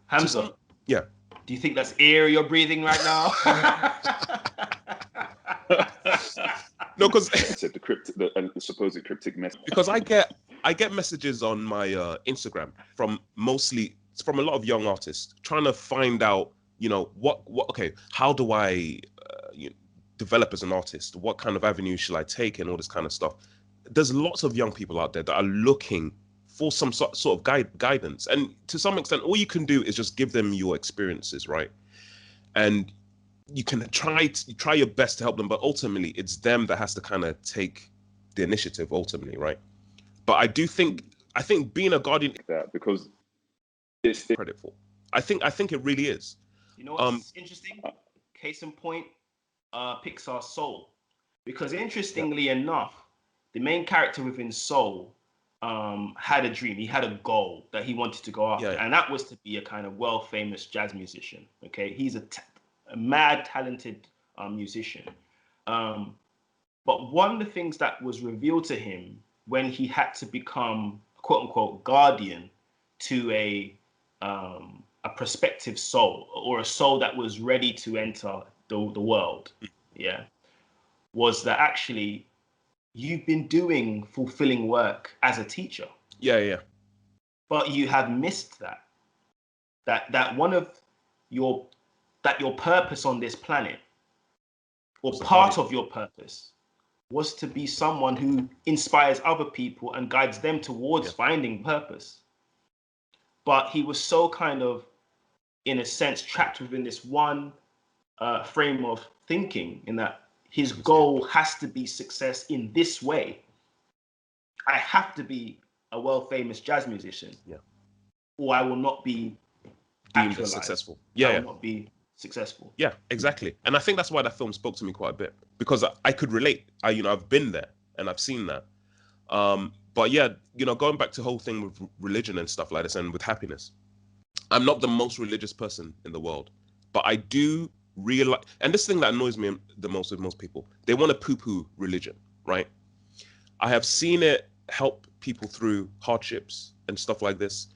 Hamza, yeah. do you think that's air you're breathing right now? No, because said the supposed cryptic message. because I get messages on my Instagram from a lot of young artists trying to find out, you know, what okay, how do I develop as an artist? What kind of avenue should I take, and all this kind of stuff. There's lots of young people out there that are looking for some sort of guidance, and to some extent, all you can do is just give them your experiences, right? And you can try your best to help them, but ultimately it's them that has to kind of take the initiative ultimately, right? But I think being a guardian That because it's credit for. I think it really is. You know what's interesting? Case in point, Pixar's Soul. Because interestingly enough, the main character within Soul had a dream. He had a goal that he wanted to go after, and that was to be a kind of world-famous jazz musician. Okay, he's a mad talented musician. But one of the things that was revealed to him when he had to become quote unquote guardian to a prospective soul, or a soul that was ready to enter the world, was that actually you've been doing fulfilling work as a teacher. Yeah. But you have missed that one of your purpose on this planet, or part of your purpose, was to be someone who inspires other people and guides them towards finding purpose. But he was so kind of, in a sense, trapped within this one frame of thinking, in that his goal has to be success in this way. I have to be a world-famous jazz musician, or I will not be deemed as successful. I will not be successful. Yeah, exactly. And I think that's why that film spoke to me quite a bit, because I could relate. I've been there and I've seen that. But yeah, going back to the whole thing with religion and stuff like this, and with happiness, I'm not the most religious person in the world, but I do realize, and this thing that annoys me the most with most people, they want to poo-poo religion, right? I have seen it help people through hardships and stuff like this.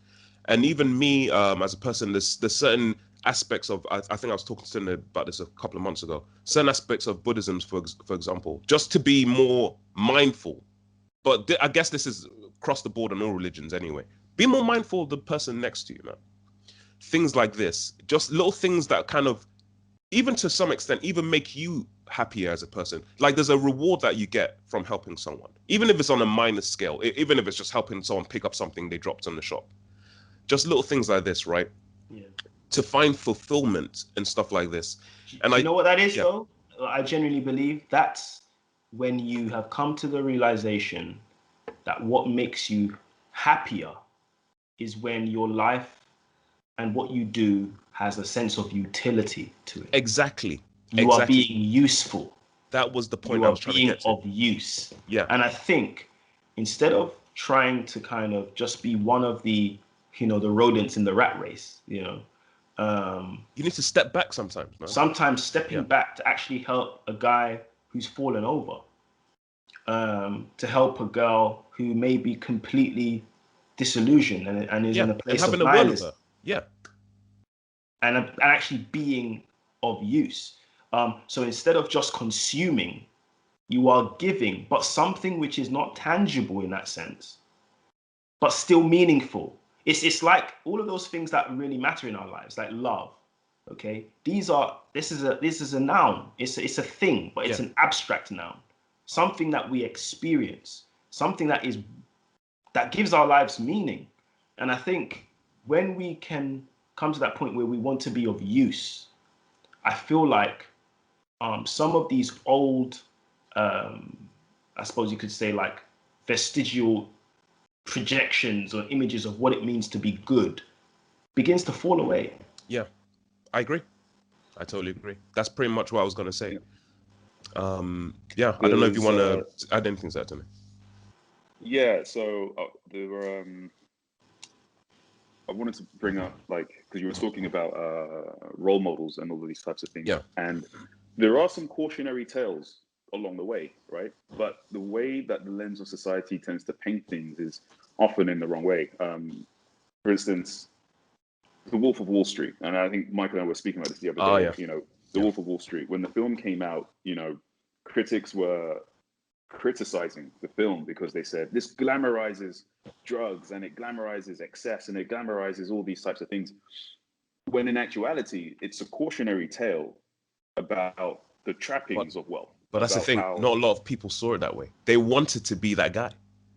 And even me, as a person, there's certain aspects of, I think I was talking to Cindy about this a couple of months ago, certain aspects of Buddhism, for example, just to be more mindful. But I guess this is across the board in all religions anyway. Be more mindful of the person next to you, man. Things like this, just little things that kind of, even to some extent, even make you happier as a person. Like, there's a reward that you get from helping someone, even if it's on a minor scale, even if it's just helping someone pick up something they dropped in the shop. Just little things like this, right? Yeah. To find fulfillment and stuff like this. And you know what that is, though? I genuinely believe that's when you have come to the realization that what makes you happier is when your life and what you do has a sense of utility to it. Exactly. You are being useful. That was the point I was trying to get to. You are being of use. Yeah. And I think instead of trying to kind of just be one of the, the rodents in the rat race, you need to step back sometimes, man. Sometimes stepping back to actually help a guy who's fallen over, to help a girl who may be completely disillusioned and is in a place of nihilism. Yeah. And actually being of use. So instead of just consuming, you are giving, but something which is not tangible in that sense, but still meaningful. It's like all of those things that really matter in our lives, like love. Okay, this is a noun. It's a thing, but it's an abstract noun. Something that we experience, something that gives our lives meaning. And I think when we can come to that point where we want to be of use, I feel like some of these old, I suppose you could say, like vestigial projections or images of what it means to be good begins to fall away. Yeah, I agree. I totally agree. That's pretty much what I was going to say. Yeah, I don't know if you want to add anything to that to me. Yeah, so there were. I wanted to bring up, like, because you were talking about role models and all of these types of things. Yeah. And there are some cautionary tales along the way, right? But the way that the lens of society tends to paint things is often in the wrong way. For instance, The Wolf of Wall Street, and I think Mike and I were speaking about this the other day. Yeah. You know, The Wolf of Wall Street. When the film came out, critics were criticizing the film because they said this glamorizes drugs and it glamorizes excess and it glamorizes all these types of things, when in actuality it's a cautionary tale about the trappings of wealth. But that's the thing, not a lot of people saw it that way. They wanted to be that guy.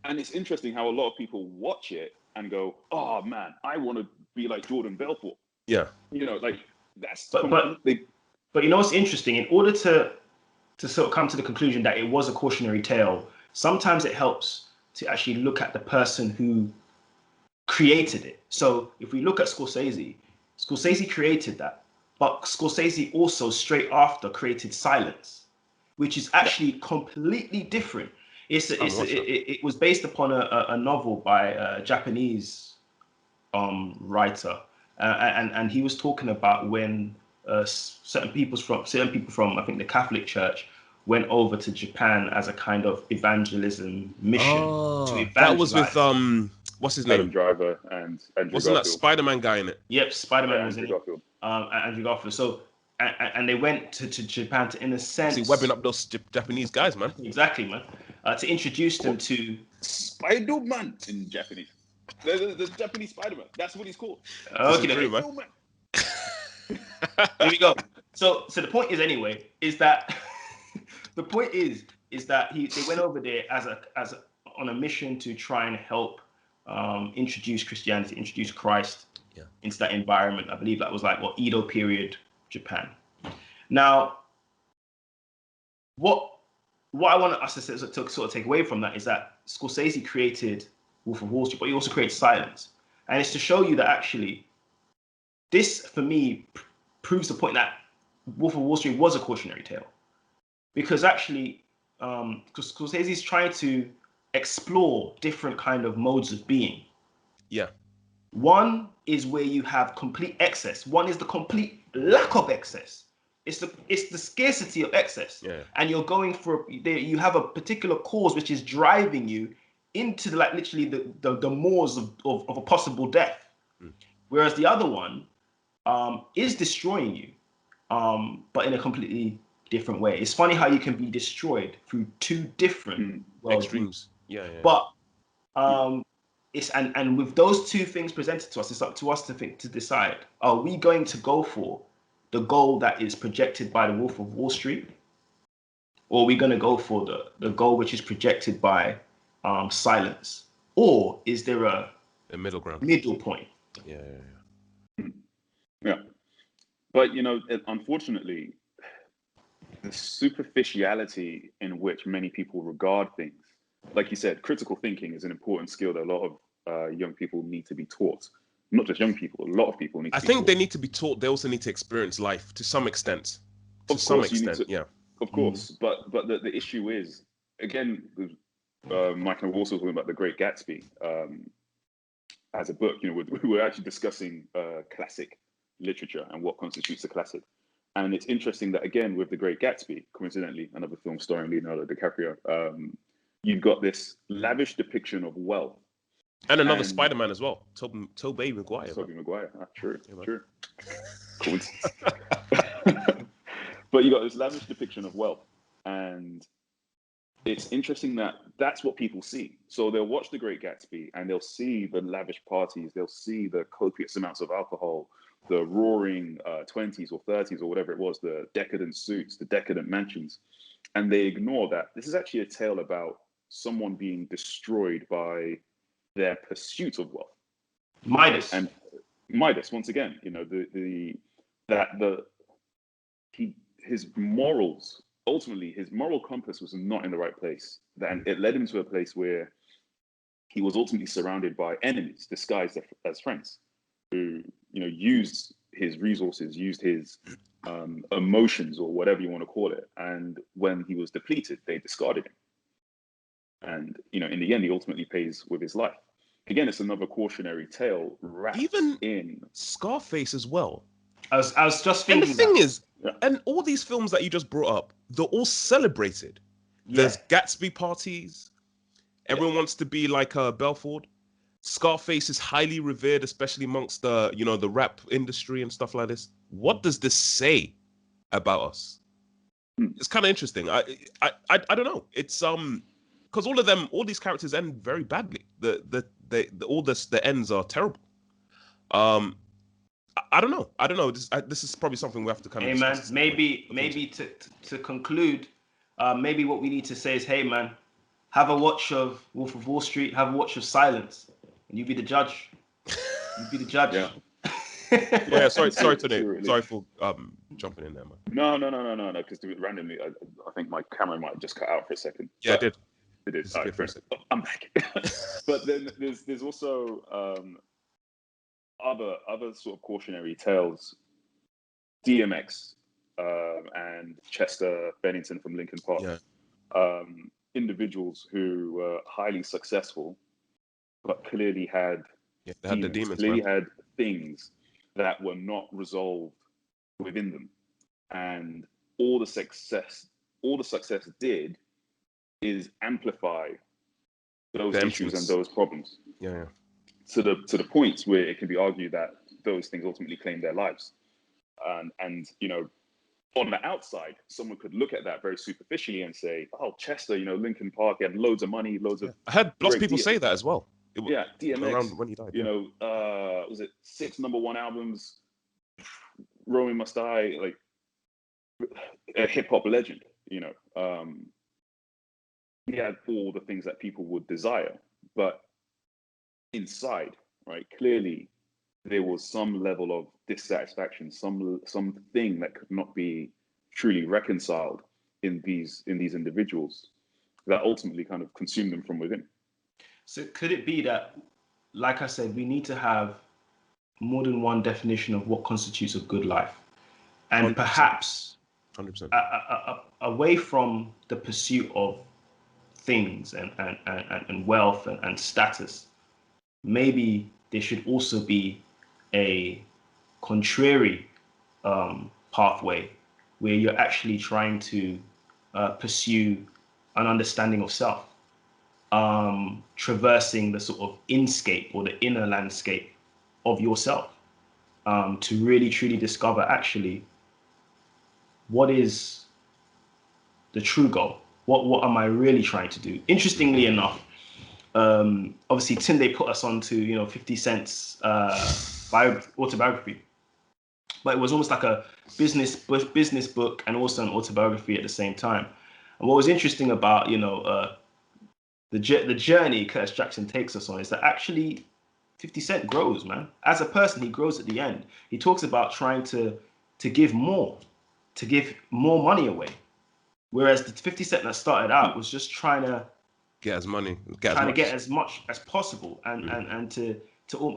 And it's interesting how a lot of people watch it and go, oh man, I want to be like Jordan Belfort. Yeah. Like that's but you know what's interesting, in order to sort of come to the conclusion that it was a cautionary tale, sometimes it helps to actually look at the person who created it. So if we look at Scorsese created that, but Scorsese also straight after created Silence, which is actually completely different. It was based upon a novel by a Japanese writer, and he was talking about when certain people from I think the Catholic Church went over to Japan as a kind of evangelism mission to evangelize. That was with what's his name? Adam Driver and Andrew Wasn't Garfield. That Spider-Man guy in it? Yep, Spider-Man was in it. Garfield. Andrew Garfield. So and they went to Japan to, in a sense, see, webbing up those Japanese guys, man. Exactly, man. To introduce them to Spider-Man in Japanese. The Japanese Spider-Man. That's what he's called. Okay, true, man. There we go. So the point is, anyway, is that the point is that they went over there as on a mission to try and help introduce Christianity, introduce Christ into that environment. I believe that was like Edo period Japan. Now, what I want us to sort of take away from that is that Scorsese created Wolf of Wall Street, but he also created Silence, and it's to show you that actually this, for me, proves the point that Wolf of Wall Street was a cautionary tale, because actually Scorsese is trying to explore different kind of modes of being. Yeah. One is where you have complete excess. One is the complete lack of excess. It's the scarcity of excess. Yeah. And you're going for, you have a particular cause which is driving you into literally the moors of a possible death. Whereas the other one is destroying you, but in a completely different way. It's funny how you can be destroyed through two different extremes. Yeah. But it's and with those two things presented to us, it's up to us to decide: are we going to go for the goal that is projected by the Wolf of Wall Street, or are we going to go for the goal which is projected by Silence, or is there a middle ground, middle point? Yeah. But unfortunately, the superficiality in which many people regard things, like you said, critical thinking is an important skill that a lot of young people need to be taught. Not just young people, a lot of people need to be taught. They need to be taught. They also need to experience life to some extent. Of course. But the issue is, again, Mike and I were also talking about The Great Gatsby as a book. We were actually discussing classic literature and what constitutes a classic. And it's interesting that, again, with The Great Gatsby, coincidentally, another film starring Leonardo DiCaprio, you've got this lavish depiction of wealth. And another Spider-Man as well, Tobey Maguire. Tobey Maguire, true. Coincidence. But you got this lavish depiction of wealth, and it's interesting that that's what people see. So they'll watch The Great Gatsby, and they'll see the lavish parties, they'll see the copious amounts of alcohol, the roaring 20s or 30s or whatever it was, the decadent suits, the decadent mansions, and they ignore that this is actually a tale about someone being destroyed by their pursuit of wealth. Midas, once again, his morals, ultimately, his moral compass was not in the right place. And it led him to a place where he was ultimately surrounded by enemies disguised as friends who, used his resources, used his emotions, or whatever you want to call it. And when he was depleted, they discarded him. And, in the end, he ultimately pays with his life. Again, it's another cautionary tale wrapped Even in Scarface as well. I was just And the thinking thing that. is, and all these films that you just brought up, they're all celebrated. There's Gatsby parties. Everyone wants to be like Belford. Scarface is highly revered, especially amongst the the rap industry and stuff like this. What does this say about us? It's kind of interesting. I don't know. It's because all these characters end very badly. The ends are terrible. I don't know. This is probably something we have to kind of Hey man, discuss. maybe to conclude, maybe what we need to say is, hey man, have a watch of Wolf of Wall Street, have a watch of Silence, and you be the judge. You be the judge. Yeah. Yeah, sorry, Tony. Absolutely. Sorry for jumping in there, man. No. Because randomly, I think my camera might have just cut out for a second. Yeah, it did. It did. Just All for a right, second. I'm back. But then there's also other sort of cautionary tales. DMX and Chester Bennington from Linkin Park. Yeah. Individuals who were highly successful, but clearly had They had the demons, clearly man. had things that were not resolved within them. And all the success did is amplify those The issues and emptiness. those problems. Yeah. To the point where it can be argued that those things ultimately claim their lives. And on the outside, someone could look at that very superficially and say, "Oh, Chester, Linkin Park, he had loads of money, loads of." I heard lots of great people say that as well. Yeah, DMX. Around when he died. Was it 6 #1 albums? Romy Must Die, like a hip hop legend. He had all the things that people would desire, but inside, right, clearly there was some level of dissatisfaction, something that could not be truly reconciled in these individuals that ultimately kind of consumed them from within. So could it be that, like I said, we need to have more than one definition of what constitutes a good life, and 100%. perhaps 100%. away from the pursuit of things and wealth and status, maybe there should also be a contrary pathway where you're actually trying to pursue an understanding of self, traversing the sort of inscape or the inner landscape of yourself, to really truly discover actually what is the true goal. What am I really trying to do? Interestingly enough, obviously Tunde put us on to 50 Cent's autobiography, but it was almost like a business book and also an autobiography at the same time. And what was interesting about the journey Curtis Jackson takes us on is that actually 50 Cent grows, man. As a person, he grows at the end. He talks about trying to give more money away, whereas the 50 Cent that started out was just trying to Get as much as possible, and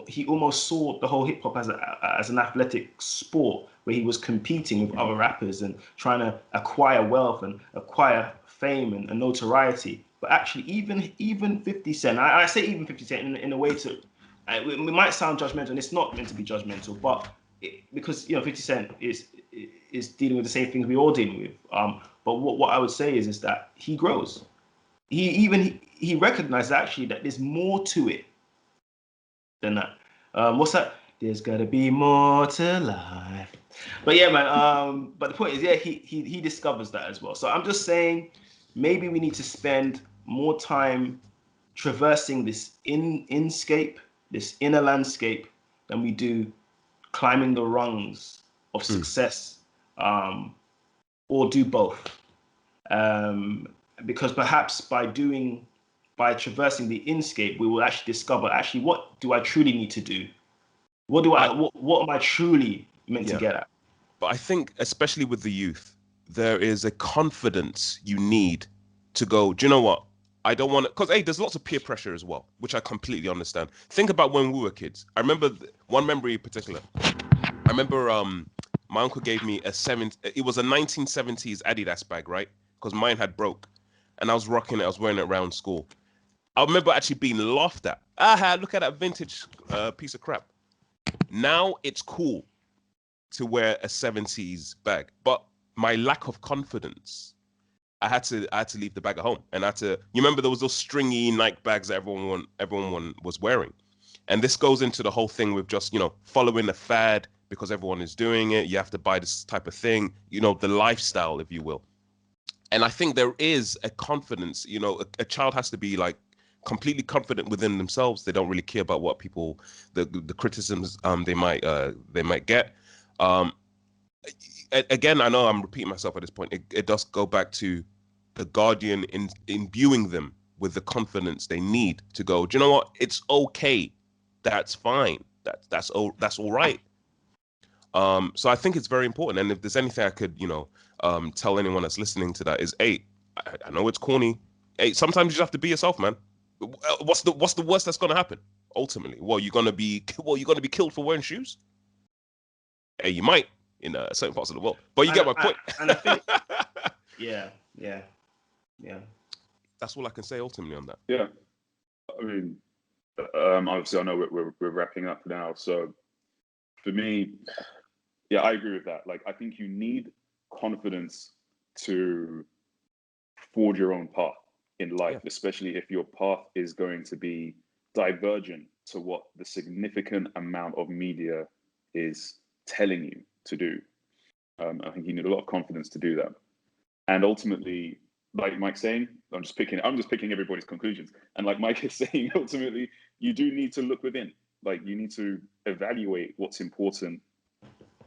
he almost saw the whole hip hop as an athletic sport where he was competing with other rappers and trying to acquire wealth and acquire fame and notoriety. But actually, even 50 Cent, I say even 50 Cent in a way to, it might sound judgmental, and it's not meant to be judgmental, but because 50 Cent is dealing with the same things we all dealing with. But what I would say is that he grows. He recognized actually that there's more to it than that. What's that? There's gotta be more to life. But yeah, man. But the point is, yeah, he discovers that as well. So I'm just saying, maybe we need to spend more time traversing this inscape, this inner landscape, than we do climbing the rungs of success, or do both. Because perhaps by traversing the inscape, we will actually discover actually what do I truly need to do? What am I truly meant to get at? But I think, especially with the youth, there is a confidence you need to go, do you know what? I don't want to, because hey, there's lots of peer pressure as well, which I completely understand. Think about when we were kids. I remember one memory in particular. I remember my uncle gave me it was a 1970s Adidas bag, right? Because mine had broke, and I was rocking it. I was wearing it around school. I remember actually being laughed at. Aha, look at that vintage piece of crap. Now it's cool to wear a 70s bag, but my lack of confidence, I had to leave the bag at home, and I had to. You remember there was those stringy Nike bags that everyone was wearing, and this goes into the whole thing with just following a fad because everyone is doing it. You have to buy this type of thing, the lifestyle, if you will. And I think there is a confidence. A child has to be like completely confident within themselves. They don't really care about what people, the criticisms they might get. Again, I know I'm repeating myself at this point. It does go back to the guardian imbuing them with the confidence they need to go, do you know what? It's okay. That's fine. That's all right. So I think it's very important. And if there's anything I could, tell anyone that's listening to that is, hey, I know it's corny. Hey, sometimes you just have to be yourself, man. What's the worst that's gonna happen? Ultimately, you're gonna be killed for wearing shoes. Hey, you might in certain parts of the world, but you get my point. And I think, yeah. That's all I can say ultimately on that. Yeah, I mean, obviously, I know we're wrapping up now. So for me, yeah, I agree with that. Like, I think you need confidence to forge your own path in life, especially if your path is going to be divergent to what the significant amount of media is telling you to do. I think you need a lot of confidence to do that. And ultimately, like Mike's saying, I'm just picking everybody's conclusions. And like Mike is saying, ultimately, you do need to look within. Like, you need to evaluate what's important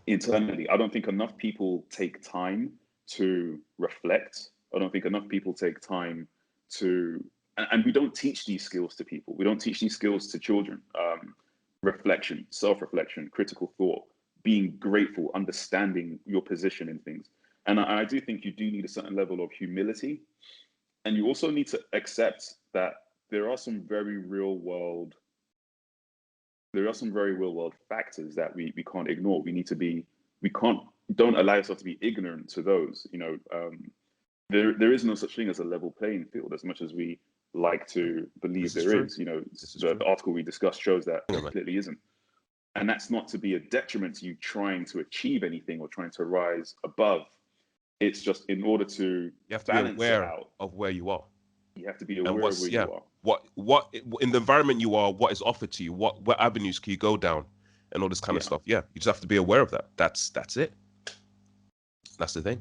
internally. I don't think enough people take time to reflect. I don't think enough people take time to, and we don't teach these skills to people. We don't teach these skills to children. Reflection, self-reflection, critical thought, being grateful, understanding your position in things. And I do think you do need a certain level of humility. And you also need to accept that there are some very real world factors that we can't ignore. Don't allow yourself to be ignorant to those. There is no such thing as a level playing field, as much as we like to believe there is. The article we discussed shows that it clearly isn't. And that's not to be a detriment to you trying to achieve anything or trying to rise above. It's just in order to you have to be aware of where you are. You have to be aware of where you are. What in the environment you are, what is offered to you, what avenues can you go down, and all this kind of stuff. Yeah, you just have to be aware of that. That's it. That's the thing.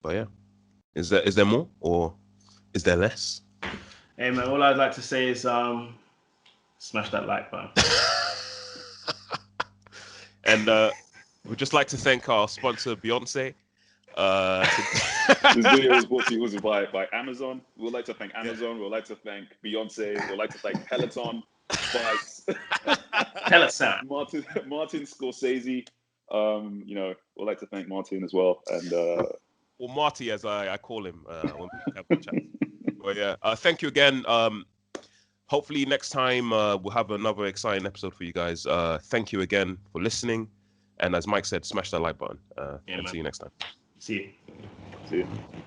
But yeah, is there more or is there less? Hey man, all I'd like to say is smash that like button. And we'd just like to thank our sponsor Beyonce. This video was brought to you by Amazon. We'd like to thank Amazon. We'd like to thank Beyonce. We'd like to thank Peloton, Spice, Peloton, Martin Scorsese. We'd like to thank Martin as well. And or Marty, as I call him when we have the chat. But yeah, thank you again. Hopefully next time we'll have another exciting episode for you guys. Thank you again for listening. And as Mike said, smash that like button. And see you next time. See you. See you.